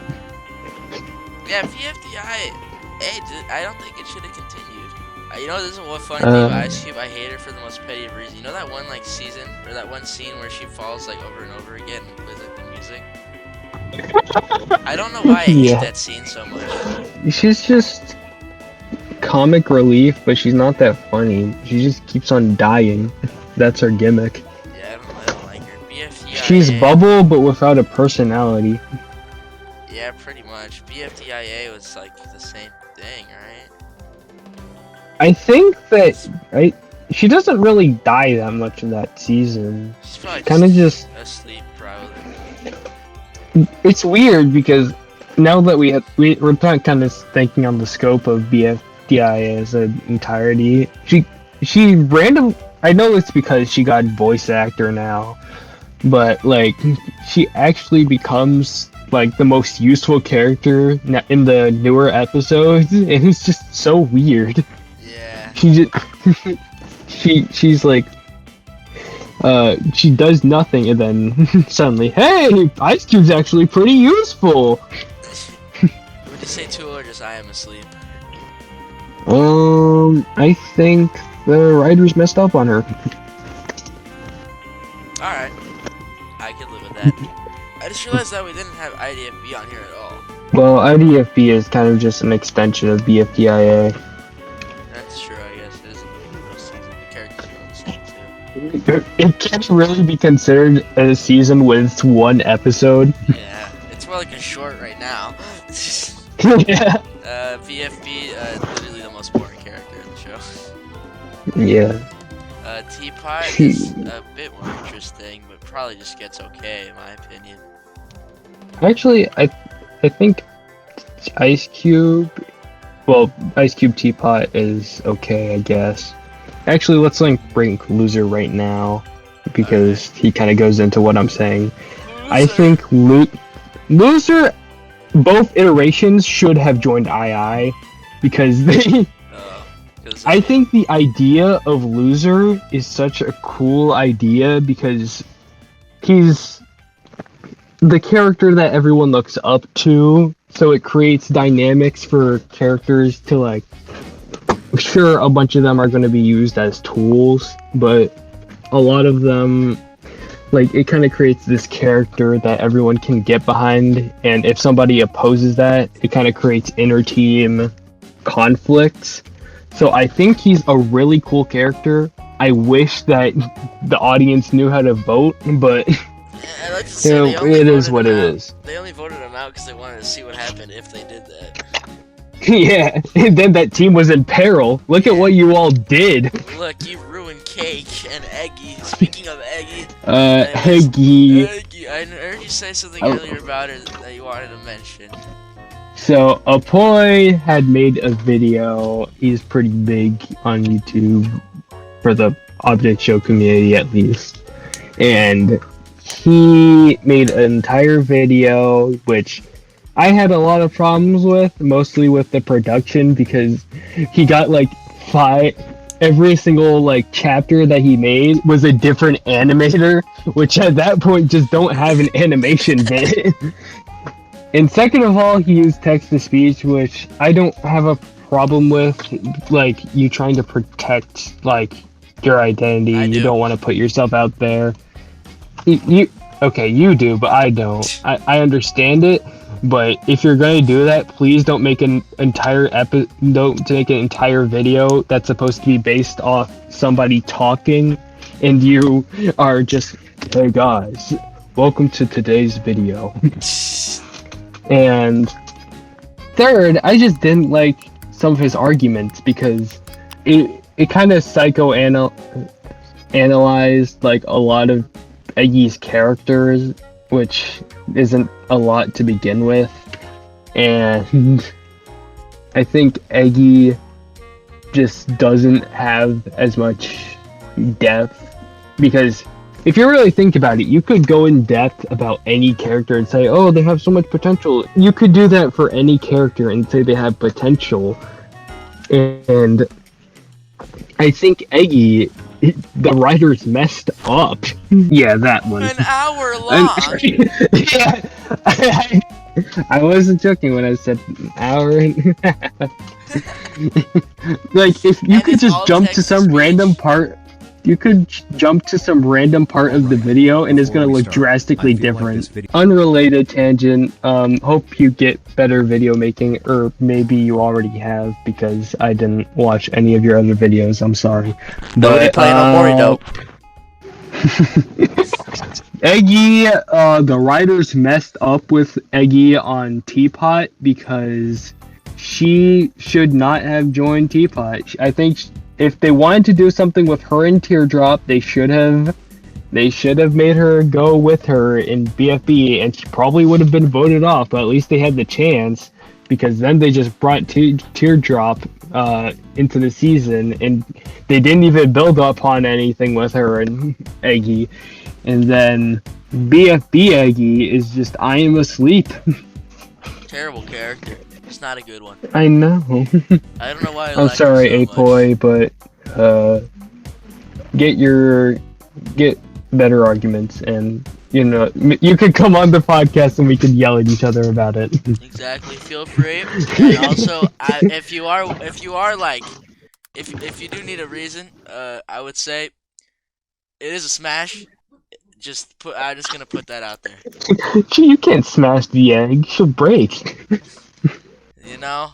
Yeah, BFDI. Hey, I don't think it should have continued. You know, this is one funny thing about Ice Cube. I hate her for the most petty of reasons. You know that one like season or that one scene where she falls like over and over again and plays like the music. I don't know why I hate that scene so much. She's just comic relief, but she's not that funny. She just keeps on dying. That's her gimmick. Yeah, I don't like her. BFDIA. She's Bubble, but without a personality. Yeah, pretty much. BFDIA was like the same thing, right? I think that she doesn't really die that much in that season. She's probably kind of just asleep, probably. It's weird because now that we're kind of thinking on the scope of BFDI as an entirety, she random. I know it's because she got voice actor now, but like she actually becomes like the most useful character in the newer episodes, and it's just so weird. Yeah. She's like she does nothing, and then suddenly, hey, Ice Cube's actually pretty useful. Would you say two or just I am asleep? I think the writers messed up on her. Alright. I can live with that. I just realized that we didn't have IDFB on here at all. Well, IDFB is kind of just an extension of BFDIA. That's true, I guess. It is a real season. The It can't really be considered a season with one episode. Yeah, it's more like a short right now. Yeah. BFB, literally the most boring character in the show. Yeah. Teapot is a bit more interesting, but probably just gets okay in my opinion. Actually, I think Ice Cube Teapot is okay, I guess. Actually, let's bring Loser right now because he kind of goes into what I'm saying. Loser. I think Loser, both iterations should have joined II because they. I think the idea of Loser is such a cool idea because he's the character that everyone looks up to, so it creates dynamics for characters to sure, a bunch of them are going to be used as tools, but a lot of them, it kind of creates this character that everyone can get behind, and if somebody opposes that, it kind of creates inter-team conflicts. So I think he's a really cool character. I wish that the audience knew how to vote, but I'd like to say it is what it is. They only voted him out because they wanted to see what happened if they did that. Yeah, and then that team was in peril. Look at what you all did. Look, you ruined Cake and Eggy. Speaking of Eggy. Eggy. I heard you say something earlier about it that you wanted to mention. So, Apoy had made a video. He's pretty big on YouTube for the Object Show community, at least. And he made an entire video, which I had a lot of problems with, mostly with the production, because he got every single chapter that he made was a different animator, which at that point just don't have an animation bit. And second of all, he used text-to-speech, which I don't have a problem with, you trying to protect your identity. You don't want to put yourself out there. Okay, you do, but I don't. I understand it. But if you're gonna do that, please don't make an entire entire video that's supposed to be based off somebody talking, and you are just, hey guys, welcome to today's video. And third, I just didn't like some of his arguments because it kind of analyzed a lot of Eggy's characters, which isn't a lot to begin with, and I think Eggy just doesn't have as much depth, because if you really think about it, you could go in depth about any character and say, oh, they have so much potential. You could do that for any character and say they have potential, and I think Eggy, the writers messed up. Yeah, that one. An hour long. Yeah, I wasn't joking when I said an hour. If you could just jump to some random part, you could jump to some random part of the video and it's gonna look drastically different. Unrelated tangent. Hope you get better video making, or maybe you already have, because I didn't watch any of your other videos. I'm sorry. Nobody playing on Mori though. Eggy, the writers messed up with Eggy on Teapot because she should not have joined Teapot. I think if they wanted to do something with her in Teardrop, they should have made her go with her in BFB, and she probably would have been voted off, but at least they had the chance, because then they just brought Teardrop into the season, and they didn't even build upon anything with her and Eggy. And then BFB Eggy is just, I am asleep. Terrible character. It's not a good one. I know. I don't know why. I'm sorry, Apoy, but get better arguments, and you could come on the podcast and we could yell at each other about it. Exactly. Feel free. And also, if you do need a reason, I would say it is a smash. I'm just gonna put that out there. You can't smash the egg; she'll break. You know?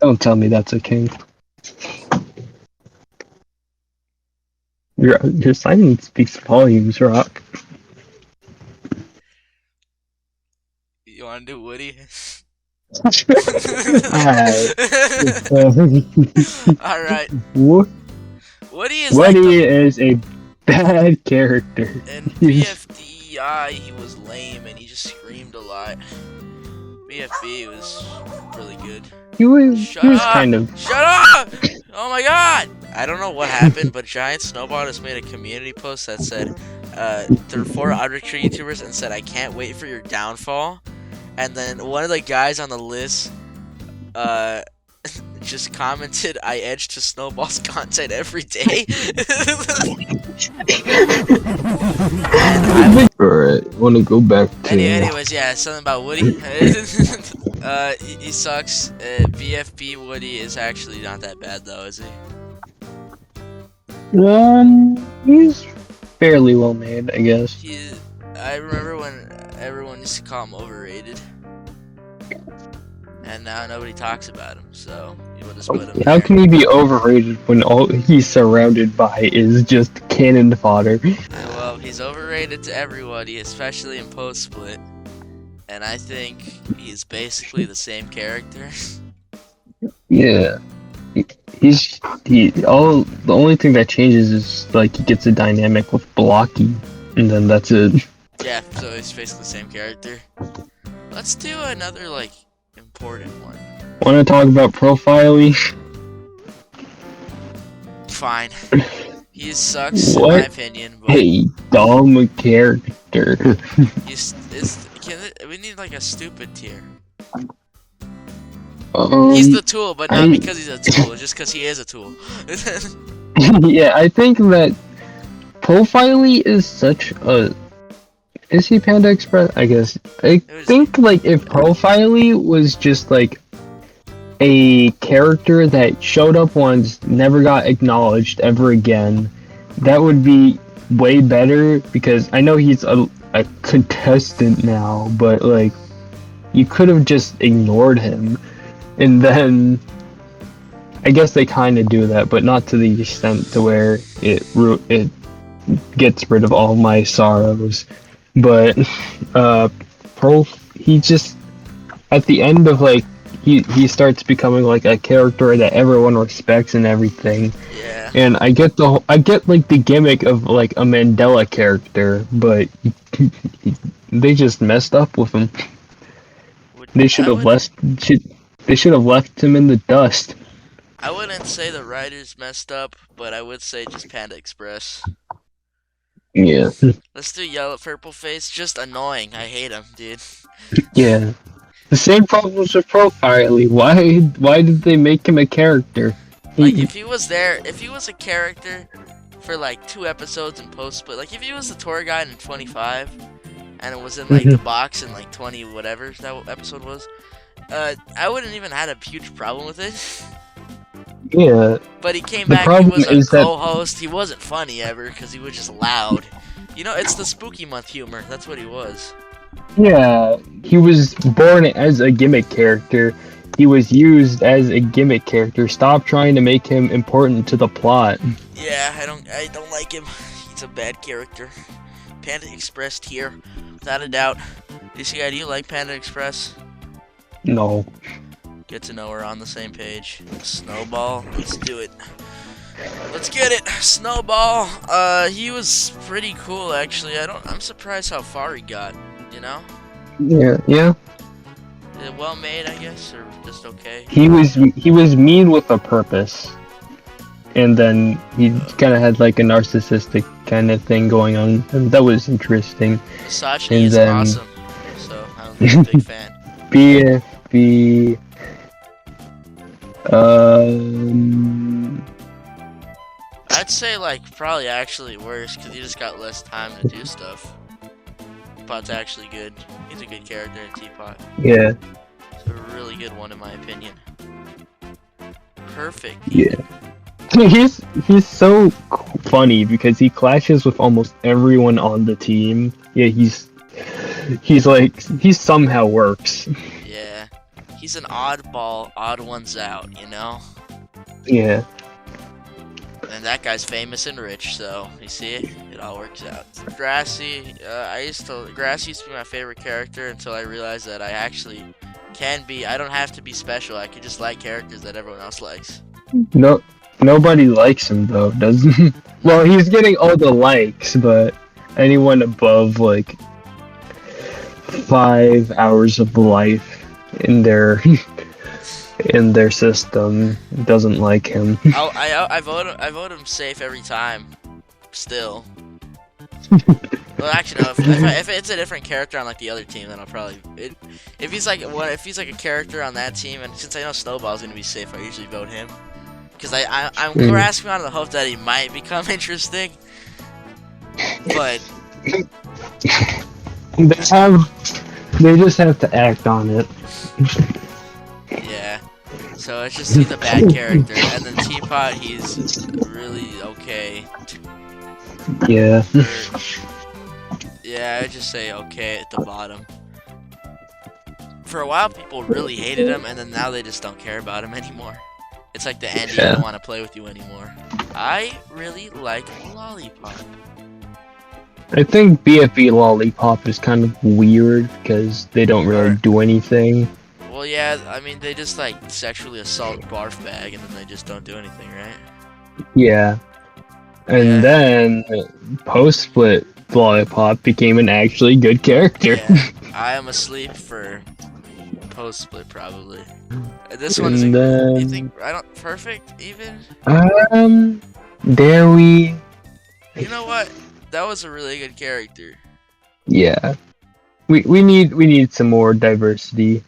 Don't tell me that's okay. Your silence speaks volumes, Rock. You wanna do Woody? Alright. Alright. Woody is like Woody is a bad character. in BFDI he was lame and he just screamed a lot. BFB was really good. He was kind of. Shut up! Oh my god! I don't know what happened, but Giant Snowball just made a community post that said, there are 4 arbitrary YouTubers and said, I can't wait for your downfall. And then one of the guys on the list, just commented, I edge to Snowball's content every day. Alright, wanna go back to. Anyways, yeah, something about Woody. He sucks. BFB Woody is actually not that bad though, is he? He's fairly well made, I guess. I remember when everyone used to call him overrated. And now nobody talks about him, so you would just put him How there. can he be overrated when all he's surrounded by is just cannon fodder? Well, he's overrated to everybody, especially in post-split. And I think he's basically the same character. Yeah. The only thing that changes is like he gets a dynamic with Blocky, and then that's it. Yeah, so he's basically the same character. Let's do another, like, important one. Wanna talk about Profiley? Fine. He sucks, in my opinion, but Hey, dumb character. we need, like, a stupid tier. Um, He's the tool, but not because he's a tool, just because he is a tool. Yeah, I think that Profiley is such a. Is he Panda Express? I guess. I think like if Profiley was just like a character that showed up once, never got acknowledged ever again, that would be way better because I know he's a contestant now, but like you could have just ignored him. And then, I guess they kind of do that, but not to the extent to where it gets rid of all my sorrows. But he just at the end of like he starts becoming like a character that everyone respects and everything. Yeah. And I get like the gimmick of like a Mandela character, but they just messed up with him. They should have left him in the dust. I wouldn't say the writers messed up, but I would say just Panda Express. Yeah. Let's do Yellow Purple Face. Just annoying. I hate him, dude. Yeah. The same problems with Profiley. Why did they make him a character? Like, if he was a character for like 2 episodes in post-split, like if he was the tour guide in 25, and it was in like the box in like 20 whatever that episode was, I wouldn't even had a huge problem with it. Yeah. But he came The back, he problem was a is that- co-host, he wasn't funny ever, because he was just loud. You know, it's the spooky month humor, that's what he was. Yeah, he was born as a gimmick character. He was used as a gimmick character. Stop trying to make him important to the plot. Yeah, I don't like him. He's a bad character. Panda Express tier, without a doubt. TWOSC, do you like Panda Express? No. Get to know we're on the same page. Snowball, let's do it. Let's get it. Snowball, he was pretty cool actually. I'm surprised how far he got, you know? Yeah. Well made, I guess, or just okay. He was mean with a purpose. And then he kind of had like a narcissistic kind of thing going on, and that was interesting. Misogyny is awesome, so I'm a big fan. BFB. I'd say like probably actually worse because he just got less time to do stuff. Teapot's actually good. He's a good character in Teapot. Yeah. It's a really good one in my opinion. Perfect. Yeah. He's so funny because he clashes with almost everyone on the team. Yeah, he somehow works. Yeah. He's an oddball, odd ones out, you know? Yeah. And that guy's famous and rich, so you see, it all works out. Grassy, Grassy used to be my favorite character until I realized that I actually can be. I don't have to be special. I can just like characters that everyone else likes. No, nobody likes him though, doesn't? Well, he's getting all the likes, but anyone above like 5 hours of life in their system doesn't like him. I vote him safe every time. Still. Well, actually, no. If it's a different character on like the other team, then I'll probably. If he's like a character on that team, and since I know Snowball's gonna be safe, I usually vote him. Because I'm grasping on the hope that he might become interesting. But they just have to act on it. yeah. So it's just he's a bad character, and then Teapot, he's really okay. Yeah. Yeah, I just say okay at the bottom. For a while, people really hated him, and then now they just don't care about him anymore. It's like the Andy don't want to play with you anymore. I really like Lollipop. I think BFB Lollipop is kind of weird because they don't really do anything. Well, yeah, I mean, they just like sexually assault Barf Bag, and then they just don't do anything, right? Yeah. And then post-split Lollipop became an actually good character. Yeah, I am asleep for post-split probably. This one's you think perfect even? Dare we? You know what? That was a really good character. Yeah. We need some more diversity.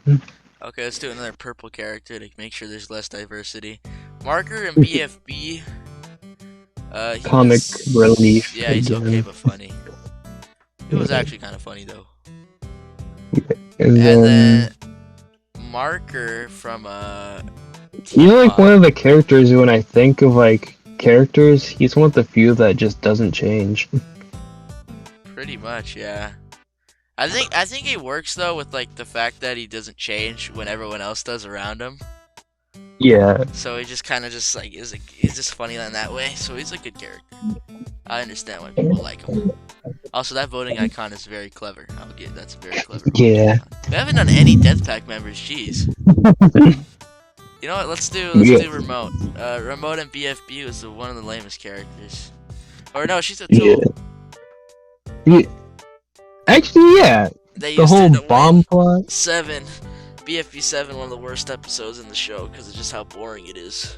Okay, let's do another purple character to make sure there's less diversity. Marker and BFB. Comic relief. Yeah, he's again. okay but funny. It was actually kind of funny though. And then Marker from you're like one of the characters when I think of like characters, he's one of the few that just doesn't change. Pretty much, yeah. I think he works though with like the fact that he doesn't change when everyone else does around him. Yeah. So he just kind of just like is just funny in that way. So he's a good character. I understand why people like him. Also, that voting icon is very clever. That's very clever. Yeah. We haven't done any Death Pack members. Jeez. You know what? Let's do Remote. Remote and BFB was one of the lamest characters. Or no, she's a tool. Yeah. Actually, yeah. They the used whole it to bomb win. plot. BFB 7, one of the worst episodes in the show because of just how boring it is.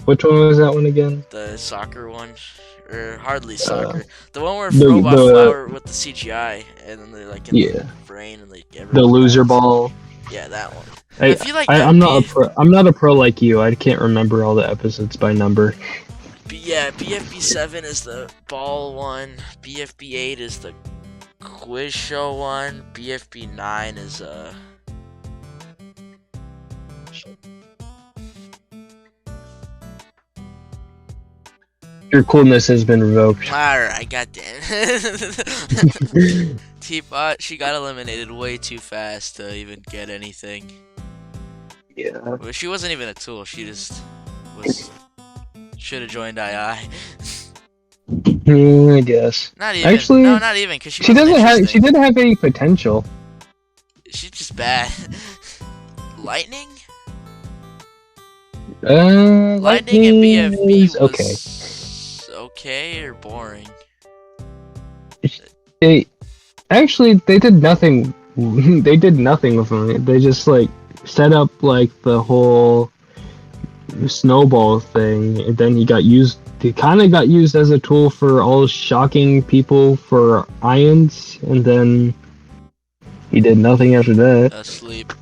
Which one was that one again? The soccer one, or hardly soccer. The one where Robot Flower with the CGI, and then they're like in the brain and like the loser ball. Yeah, that one. I feel like I'm not a pro like you. I can't remember all the episodes by number. Yeah, BFB 7 is the ball one. BFB 8 is the quiz show one. BFB 9 is Your coolness has been revoked. Alright, goddamn. Teapot, she got eliminated way too fast to even get anything. Yeah. Well, she wasn't even a tool. She just should have joined II. I guess. Not even. Actually, no, not even, because she didn't have any potential. She's just bad. Lightning? Lightning and BFB is was okay or boring? They did nothing. They did nothing with them. They just like set up like the whole Snowball thing, and then he kind of got used as a tool for all shocking people for ions, and then he did nothing after that. Asleep.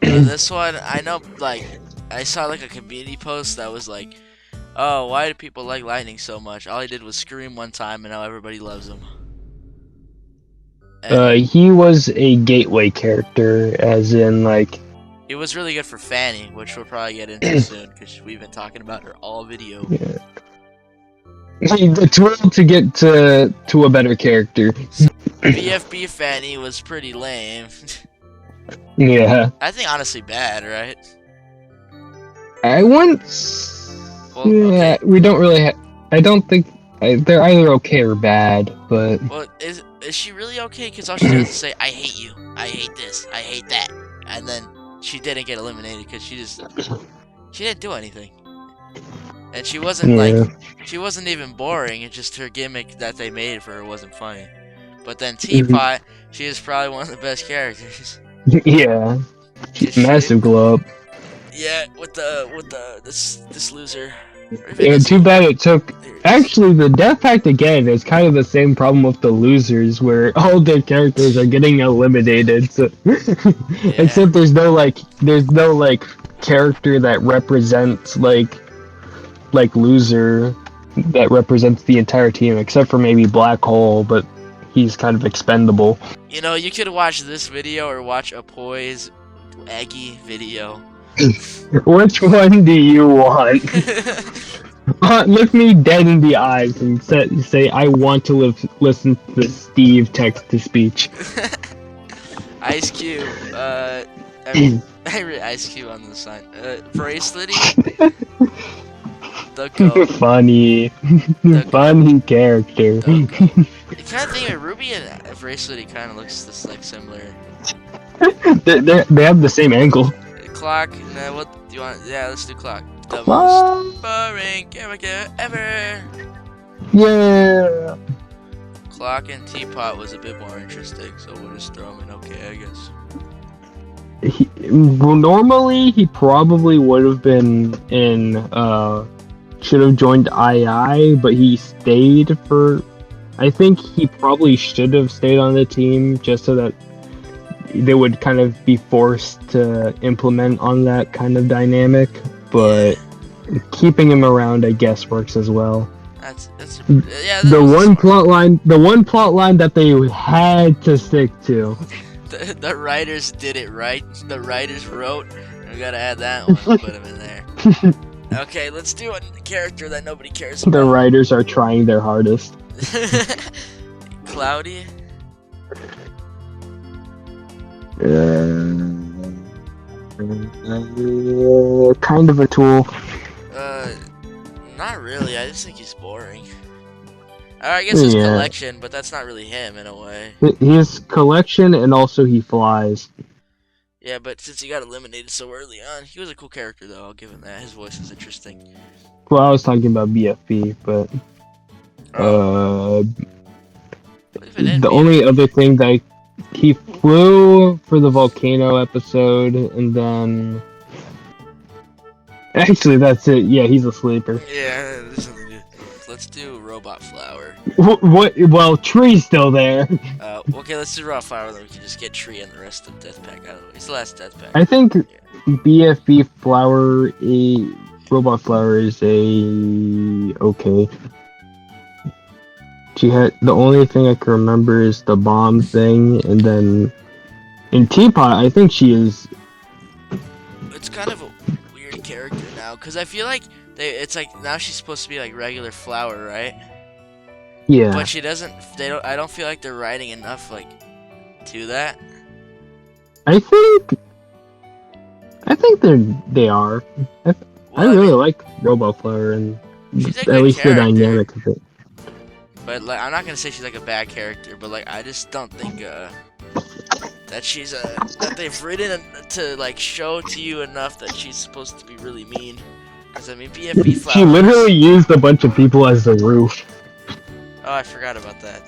This one, I know, like, I saw like a community post that was like, oh, why do people like Lightning so much? All he did was scream one time, and now everybody loves him. He was a gateway character, as in like. It was really good for Fanny, which we'll probably get into soon, because we've been talking about her all video. Yeah. The tool to get to a better character. BFB Fanny was pretty lame. Yeah. I think honestly bad, right? I once Well, Yeah, okay. we don't really. I don't think they're either okay or bad, but Well, is she really okay? Because all she does is say, "I hate you. I hate this. I hate that," and then she didn't get eliminated because she didn't do anything, and she wasn't yeah. she wasn't even boring. It's just her gimmick that they made for her wasn't funny. But then Mhm. Teapot, she is probably one of the best characters. Yeah, 'Cause massive glow up. yeah, with this loser. Or if it And isn't. too bad it took. There it is. Actually, the Death Pact again is kind of the same problem with the losers, where all their characters are getting eliminated. So, except there's no character that represents like loser that represents the entire team, except for maybe Black Hole, but he's kind of expendable. You know, you could watch this video or watch a Poise Eggy video. Which one do you want? Look me dead in the eyes and say, I want to listen to Steve text to speech. Ice Cube, I read Ice Cube on the sign. Bracelety? The GOAT. Funny. Funny character. The GOAT. The kind of thing, Ruby and Bracelety kind of looks just like similar. They have the same angle. Clock, no, what do you want? Yeah, let's do Clock. The Clock. most boring character ever. Yeah. Clock and Teapot was a bit more interesting, so we'll just throw him in. Okay, I guess. Well, normally he probably would have been in. Should have joined II, but he stayed for. I think he probably should have stayed on the team just so that they would kind of be forced to implement on that kind of dynamic, but keeping him around, I guess, works as well. That's The one plot line that they had to stick to. The writers did it right. The writers wrote. We gotta add that one. Put him in there. Okay, let's do a character that nobody cares about. The writers are trying their hardest. Cloudy. Kind of a tool. Not really. I just think he's boring. I guess his collection, but that's not really him in a way. His collection, and also he flies. Yeah, but since he got eliminated so early on, he was a cool character though. I'll give him that. His voice is interesting. Well, I was talking about BFB, but the only other thing that he flew for the volcano episode, and then actually that's it. Yeah, he's a sleeper. Yeah, this is good. Let's do Robot Flower. What? Well, Tree's still there. Okay, let's do Robot Flower, then we can just get Tree and the rest of Death Pack out of the way. It's the last Death Pack. I think BFB Flower, Robot Flower is okay. She had the only thing I can remember is the bomb thing, and then in Teapot, I think she is. It's kind of a weird character now, because I feel like it's like now she's supposed to be like regular Flower, right? Yeah. But she doesn't. I don't feel like they're writing enough like to that. I think they are. I really like Robot Flower, and she's a at good least character. the dynamic of it. But like, I'm not gonna say she's like a bad character, but like, I just don't think that she's that they've written to like show to you enough that she's supposed to be really mean. Cause I mean, BFB Flowers. She literally used a bunch of people as the roof. Oh, I forgot about that.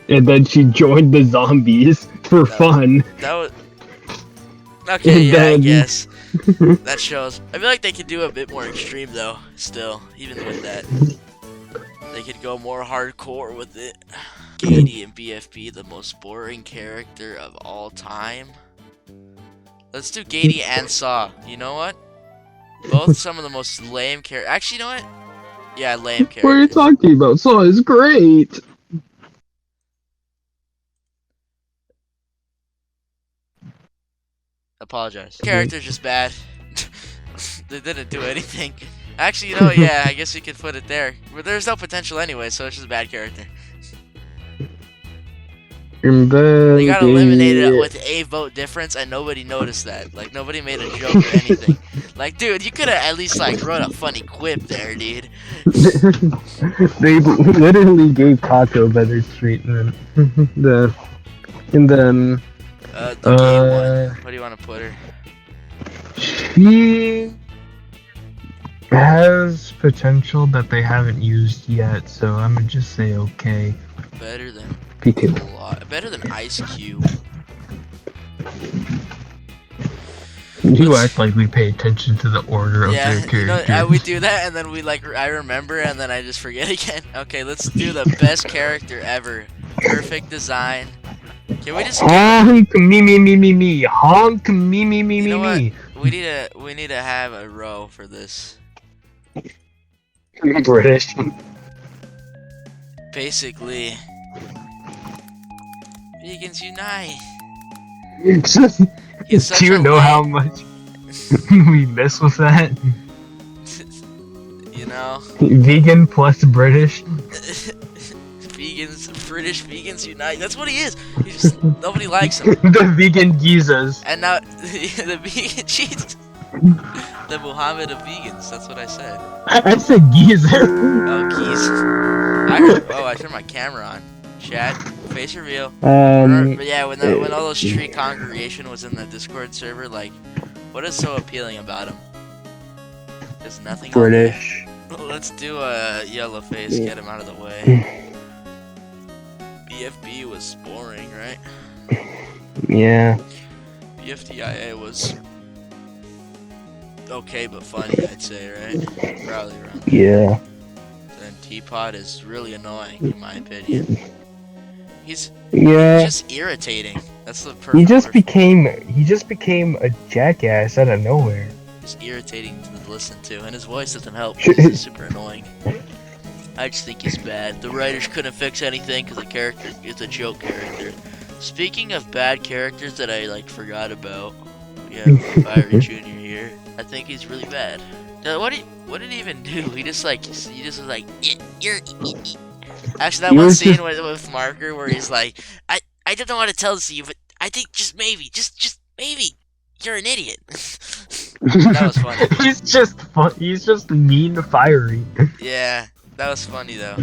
And then she joined the zombies for fun. That was okay. And Yeah, I then- guess that shows. I feel like they could do a bit more extreme though. Still, even with that. They could go more hardcore with it. Katie and BFB, the most boring character of all time. Let's do Gady and Saw. You know what? Both some of the most lame characters. Actually, you know what? Yeah, lame characters. What are you talking about? Saw is great. Apologize. Character's just bad. They didn't do anything. Actually, you know, yeah, I guess we could put it there. But there's no potential anyway, so it's just a bad character. They got eliminated with a vote difference, and nobody noticed that. Like, nobody made a joke or anything. Like, dude, you could have at least, like, wrote a funny quip there, dude. They literally gave Taco better treatment. The gay one. What do you want to put her? She has potential that they haven't used yet, so I'm gonna just say okay. Better than PK. a lot. Better than Ice Cube. You act like we pay attention to the order of their characters. You know, we do that, and then we I remember, and then I just forget again. Okay, let's do the best character ever. Perfect design. Can we just honk me? Honk me. You know what? We need to have a row for this. British. Basically, vegans unite. Do you know how much we mess with that? You know? Vegan plus British. British vegans unite. That's what he is. Nobody likes him. The vegan geezers. And now the vegan cheats. The Muhammad of vegans. That's what I said. I said geezer. Oh, geezer. I turned my camera on. Chat, face reveal. Yeah, when all those tree congregation was in the Discord server, like, what is so appealing about him? There's nothing. British. Let's do a yellow face. Get him out of the way. BFB was boring, right? Yeah. BFDIA was okay but funny, I'd say, right? Probably around. Yeah. Then Teapot is really annoying, in my opinion. He's just irritating. That's the perfect. He just became a jackass out of nowhere. He's irritating to listen to, and his voice doesn't help. He's super annoying. I just think he's bad. The writers couldn't fix anything because the character is a joke character. Speaking of bad characters that I forgot about, we have Fiery Jr. here. I think he's really bad. What did he even do? He just was like, you're. Actually, that one scene with Marker where he's like, I don't know how to tell this to you, but I think just maybe, you're an idiot. That was funny. He's just mean fiery. Yeah, that was funny though.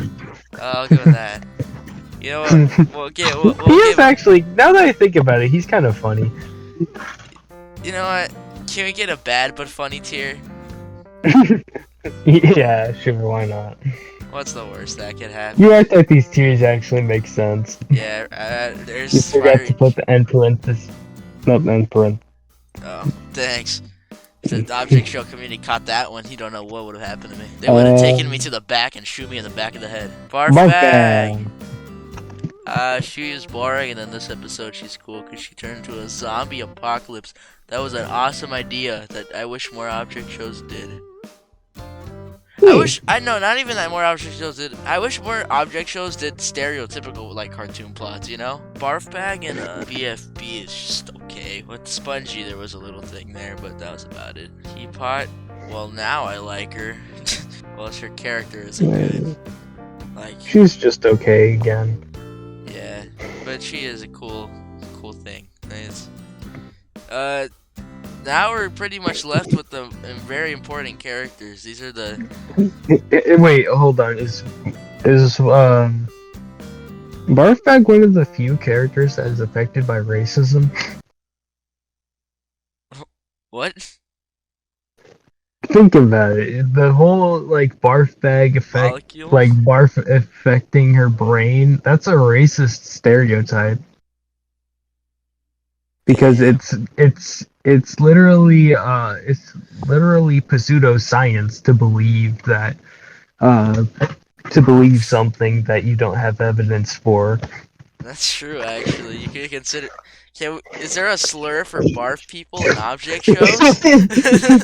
I'll go with that. You know what? He is actually, now that I think about it, he's kind of funny. You know what? Can we get a bad but funny tier? Yeah, sure, why not? What's the worst that could happen? You act like these tiers actually make sense. Yeah, there's. You forgot to put the end parenthesis. Not the end parenthesis. Oh, thanks. If the object show community caught that one, you don't know what would have happened to me. They would have taken me to the back and shoot me in the back of the head. Barf Bag! She is boring, and then this episode she's cool because she turned into a zombie apocalypse. That was an awesome idea that I wish more object shows did. Not even that more object shows did. I wish more object shows did stereotypical, cartoon plots, you know? Barf Bag and BFB is just okay. With Spongy, there was a little thing there, but that was about it. Teapot, well, now I like her. Well, her character isn't good. She's just okay again. Yeah, but she is a cool thing. Now we're pretty much left with the very important characters. These are the. Wait, hold on. Is Barf Bag one of the few characters that is affected by racism? What? Think about it. The whole Barf Bag effect, Molecules? Barf affecting her brain. That's a racist stereotype. Because it's literally pseudoscience to believe that something that you don't have evidence for. That's true, actually. You could consider. Is there a slur for barf people in object shows?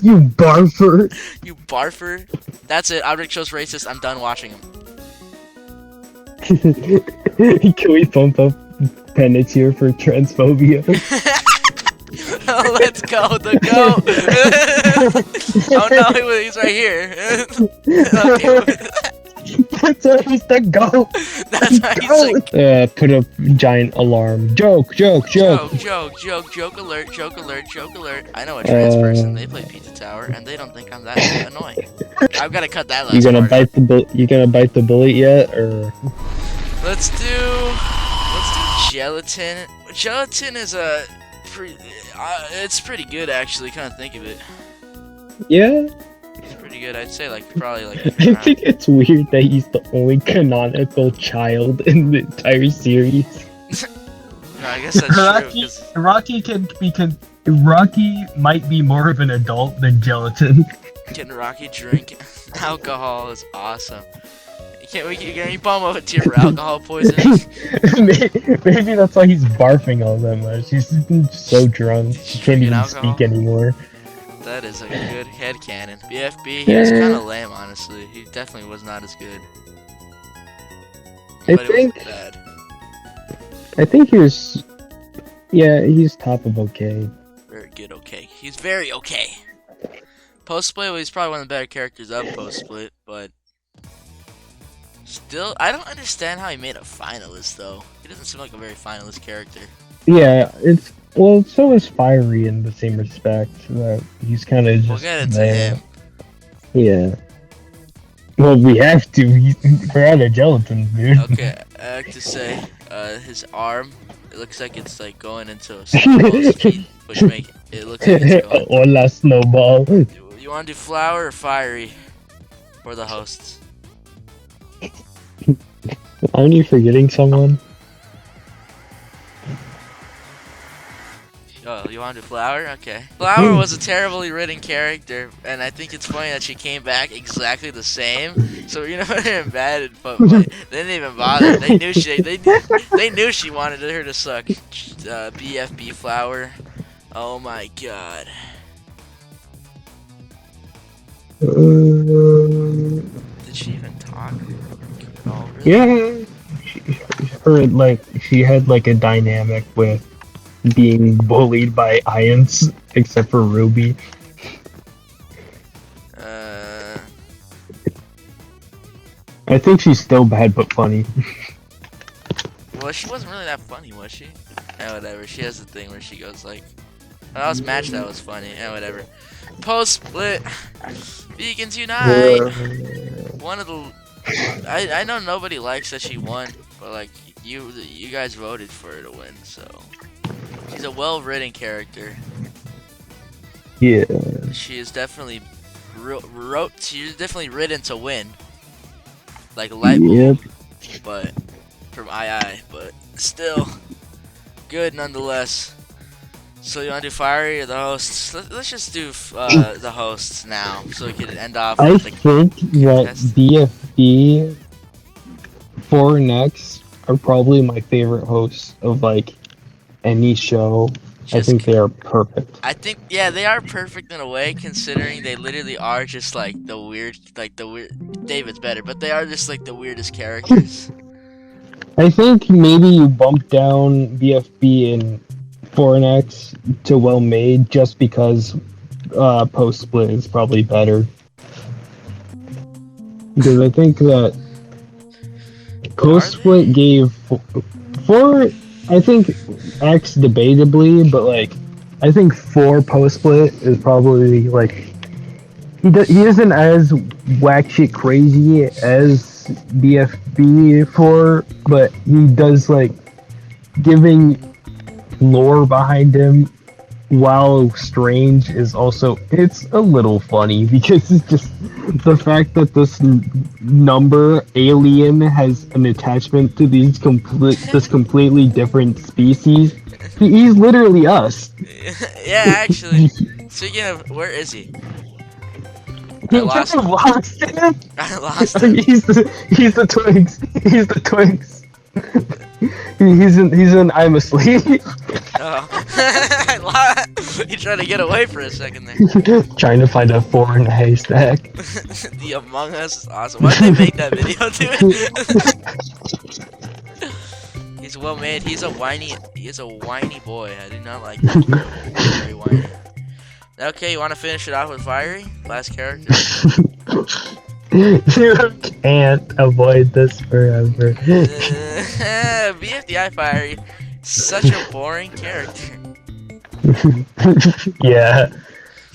You barfer. You barfer. That's it. Object shows racist. I'm done watching them. Can we bump up Penance here for transphobia? Oh, let's go, the goat! Oh no, he's right here. Okay. That's how he said go. That's how he's like, Put a giant alarm. Joke. joke alert. I know a trans person, they play Pizza Tower, and they don't think I'm that annoying. I've got to cut that last You gonna part bite the you gonna bite the bullet yet, or? Let's do gelatin. Gelatin is it's pretty good actually. Kind of think of it. Yeah. It's pretty good. I'd say like probably like. I think it's weird that he's the only canonical child in the entire series. No, I guess that's true. Rocky might be more of an adult than Gelatin. Can Rocky drink alcohol is awesome. Can you bomb up a tier for alcohol poisoning? Maybe that's why he's barfing all that much. He's so drunk, he can't even speak anymore. That is a good headcanon. BFB, he was kind of lame, honestly. He definitely was not as good. But it wasn't bad. I think he was. Yeah, he's top of okay. Very good, okay. He's very okay. Post Split, well, he's probably one of the better characters of Post Split, but still, I don't understand how he made a finalist though. He doesn't seem like a very finalist character. Yeah, so is Fiery in the same respect that he's kind of just. We'll get into him. Yeah. Well, we have to. We're out of gelatin, dude. Okay, I have to say, his arm, it looks like it's like going into a Snowball's feet, which make it look like it's going. Hola, Snowball. You want to do Flower or Fiery for the hosts? Aren't you forgetting someone? Oh, you want to do Flower? Okay. Flower was a terribly written character, and I think it's funny that she came back exactly the same. So you know they're bad, but they didn't even bother. They knew she wanted her to suck. BFB Flower. Oh my god. Did she even talk? Oh, really? Yeah. She had like a dynamic with being bullied by Ions, except for Ruby. I think she's still bad but funny. Well, she wasn't really that funny, was she? Yeah, whatever. She has the thing where she goes like, oh, that was match that was funny. Yeah, whatever. Post Split. Vegans Unite. One of the. I know nobody likes that she won, but like you guys voted for her to win, so she's a well-written character. Yeah. She is definitely she's definitely written to win. Like Light Bulb, but from II, but still good nonetheless. So you want to do Fiery or the hosts? Let's just do the hosts now, so we can end off. I think that BFB, 4 and X are probably my favorite hosts of like any show. I think they are perfect. I think, yeah, they are perfect in a way, considering they literally are just like the weird. David's better, but they are just like the weirdest characters. I think maybe you bump down BFB and 4NX to well made just because post split is probably better. Because I think that post split gave 4. I think X debatably, but like I think 4 post split is probably like he isn't as whack shit crazy as BFB 4, but he does like giving lore behind him while strange is also, it's a little funny because it's just the fact that this number alien has an attachment to these this completely different species. He's literally us. Yeah, actually. Speaking of, where is he? I lost him. I lost him. He's the Twigs. He's the Twigs. He's in I'm Asleep. Oh. He tried to get away for a second there. Trying to find a 4 in a haystack. The Among Us is awesome. Why did they make that video, dude? He's well made. He is a whiny boy. I do not like him. He's very whiny. Okay, you want to finish it off with Fiery? Last character? You can't avoid this forever. BFDI Fiery, such a boring character. Yeah.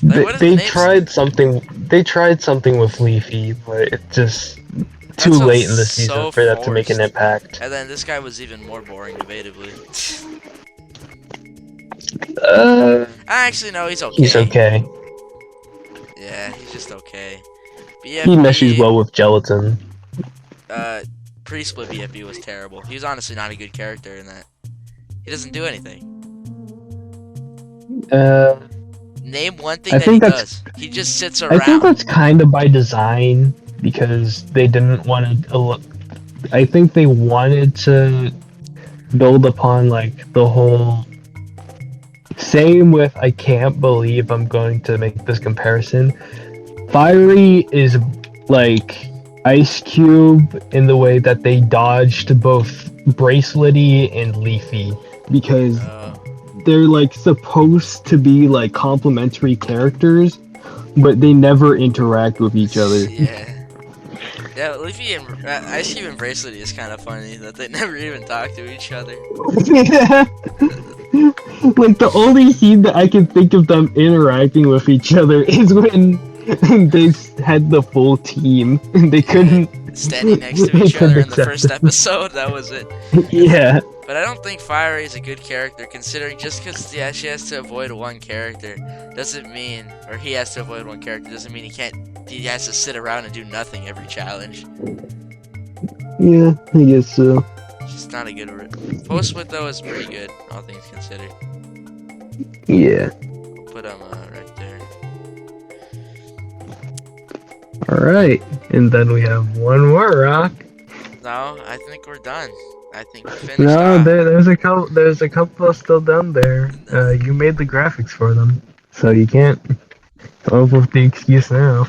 Like, what is the They name? tried something. They tried something with Leafy, but it just too That sounds late in the season so for that to make an forced. impact. And then this guy was even more boring, debatably. Actually, no, he's okay. He's okay. Yeah, he's just okay. He meshes well with gelatin. Pre-split BFB was terrible. He was honestly not a good character in that. He doesn't do anything. Name one thing that he does. He just sits around. I think that's kind of by design because they didn't want to. I think they wanted to build upon like the whole. Same with I can't believe I'm going to make this comparison. Fiery is like Ice Cube in the way that they dodged both Bracelety and Leafy because they're like supposed to be like complementary characters, but they never interact with each other. Yeah, Leafy and Ice Cube and Bracelety is kind of funny that they never even talk to each other. Yeah. Like the only scene that I can think of them interacting with each other is when they had the full team and they couldn't standing next to each other in the first episode. That was it. Yeah. But I don't think Fiery is a good character, considering just because she has to avoid one character doesn't mean, or he has to avoid one character doesn't mean he has to sit around and do nothing every challenge. Yeah, I guess so. Just not a good. Post-split though is pretty good, all things considered. Yeah. We'll put him right there. Alright, and then we have one more rock. No, I think we're done. I think we finished. No, there's a couple still down there. You made the graphics for them, so you can't come up with the excuse now.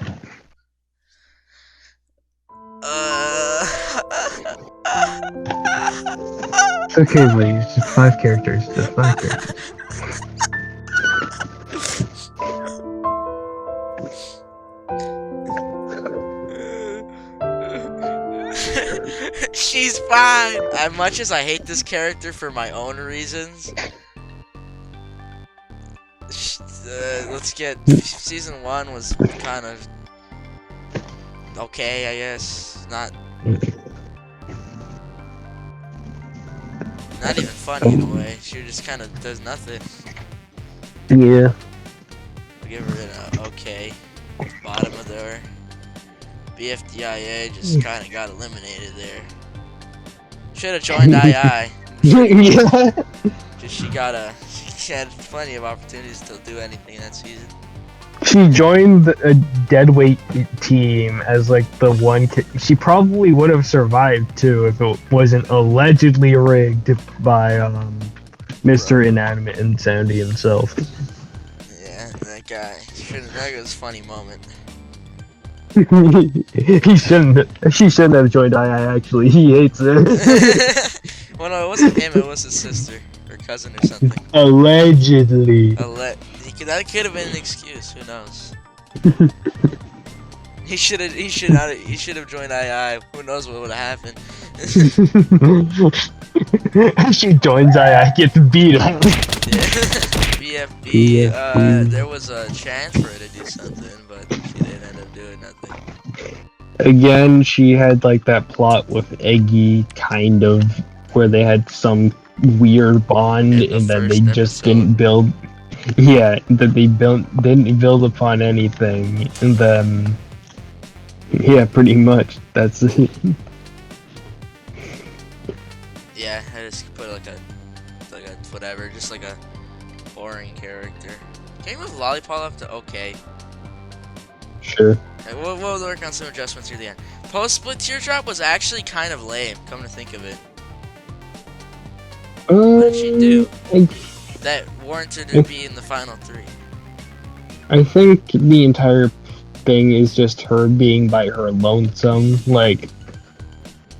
It's okay, buddy. It's just 5 characters. Just 5 characters. She's fine! As much as I hate this character for my own reasons, let's get... Season 1 was kind of... okay, I guess. Not even funny in a way. She just kind of does nothing. Yeah. I'll give her an okay. Bottom of there. BFDIA just kind of got eliminated there. Should have joined II. Yeah. She had plenty of opportunities to do anything that season. She joined a deadweight team as like the one. She probably would have survived too if it wasn't allegedly rigged by Mr. Inanimate Insanity himself. Yeah, that guy. That was a funny moment. She shouldn't have joined II. Actually, he hates her. Well, no, it wasn't him. It was his sister or cousin or something. Allegedly. That could have been an excuse. Who knows? He should have joined II. Who knows what would have happened? She joins II, gets beat up. Yeah. BFB. There was a chance for her to do something, but she didn't end up doing nothing. Again, she had like that plot with Eggy, kind of, where they had some weird bond, and then they just didn't build. Yeah, that they didn't build upon anything, and then yeah, pretty much that's it. Yeah, I just put like a whatever, just like a boring character. Can you move Lollipop up to okay? Sure. We'll work on some adjustments near the end. Post-split teardrop was actually kind of lame, come to think of it. What did she do that warranted her to be in the final 3? I think the entire thing is just her being by her lonesome. Like,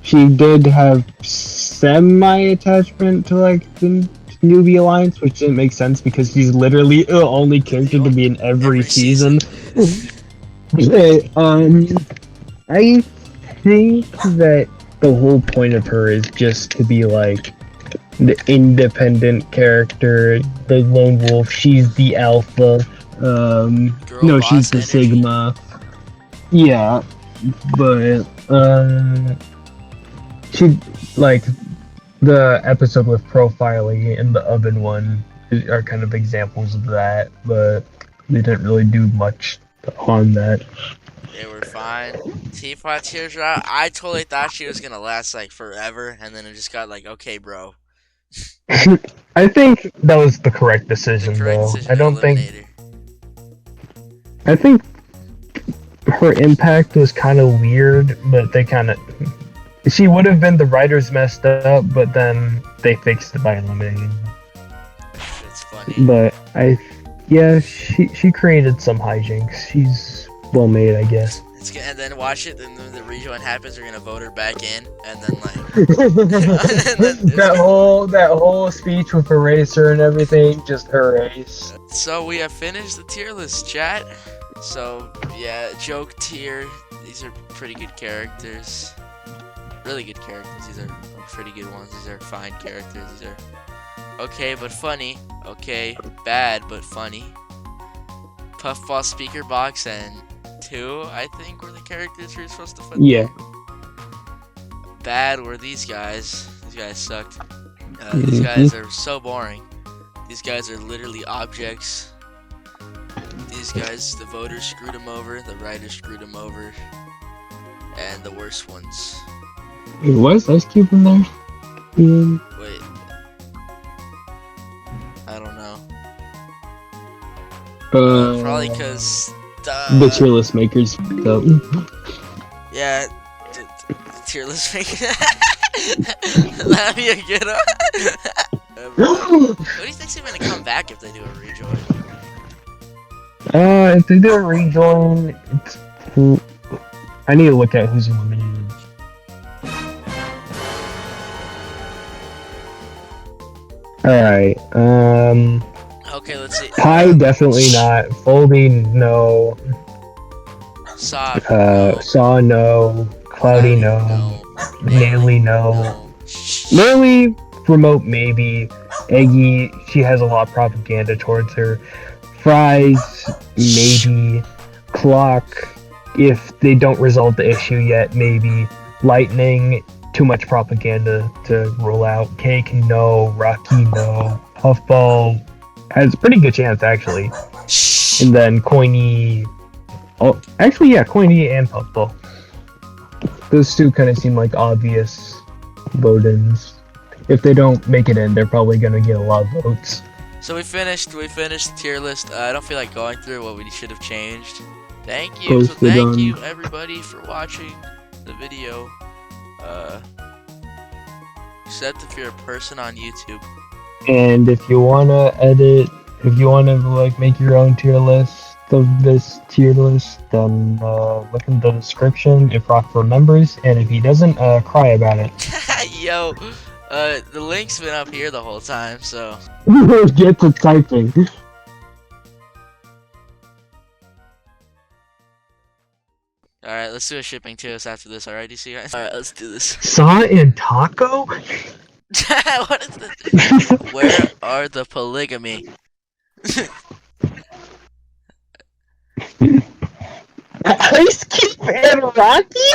she did have semi-attachment to like the Newbie Alliance, which didn't make sense because she's literally the only character to be in every season. And I think that the whole point of her is just to be like the independent character, the lone wolf. She's the alpha. Girl No, boss she's the energy. sigma. Yeah, but she like the episode with Profiley and the oven one are kind of examples of that, but they didn't really do much on that. They were fine. Teapot Teardrop, I totally thought she was gonna last like forever, and then it just got like, okay, bro. I think that was the correct The decision, correct though. decision to eliminate her. I think her impact was kind of weird, but they kind of. She would have been the writers messed up, but then they fixed it by eliminating her. That's funny. But she created some hijinks. She's well made, I guess. And then watch it, and then the rejoin happens, we're gonna vote her back in, and then like that whole speech with Eraser and everything, just erase. So we have finished the tier list, chat. So yeah, joke tier. These are pretty good characters. Really good characters. These are pretty good ones. These are fine characters. These are okay but funny. Okay, bad but funny. Puffball speaker box and 2, I think, were the characters we were supposed to put. Yeah. Bad were these guys. These guys sucked. These guys are so boring. These guys are literally objects. These guys, the voters screwed them over, the writers screwed them over, and the worst ones. Wait, why is Ice Cube in there? Wait. I don't know. Probably because the tier list makers. So. Yeah, the tier list maker. Let me get up. Who do you think's even gonna come back if they do a rejoin? If they do a rejoin, I need to look at who's eliminated. Alright, Okay, let's see. Kai definitely not. Folding, no. Saw, Saw, no. Cloudy, no. Naily, no. Naily, remote, maybe. Eggy, she has a lot of propaganda towards her. Fries, maybe. Clock, if they don't resolve the issue yet, maybe. Lightning, too much propaganda to rule out. Cake, no. Rocky, no. Puffball has a pretty good chance, actually. And then Coiny. Oh, actually, yeah, Coiny and Puffball. Those two kind of seem like obvious vote-ins. If they don't make it in, they're probably gonna get a lot of votes. So we finished the tier list. I don't feel like going through what we should have changed. Thank you. So thank you everybody for watching the video. Except if you're a person on YouTube. And if you wanna like make your own tier list of this tier list, then look in the description if Rock remembers, and if he doesn't, cry about it. Yo, the link's been up here the whole time, so. Get to typing. Alright, let's do a shipping TOS after this, alright, DCGuy? Alright, let's do this. Saw and Taco? What is this? Where are the polygamy? Ice Cube and Rocky?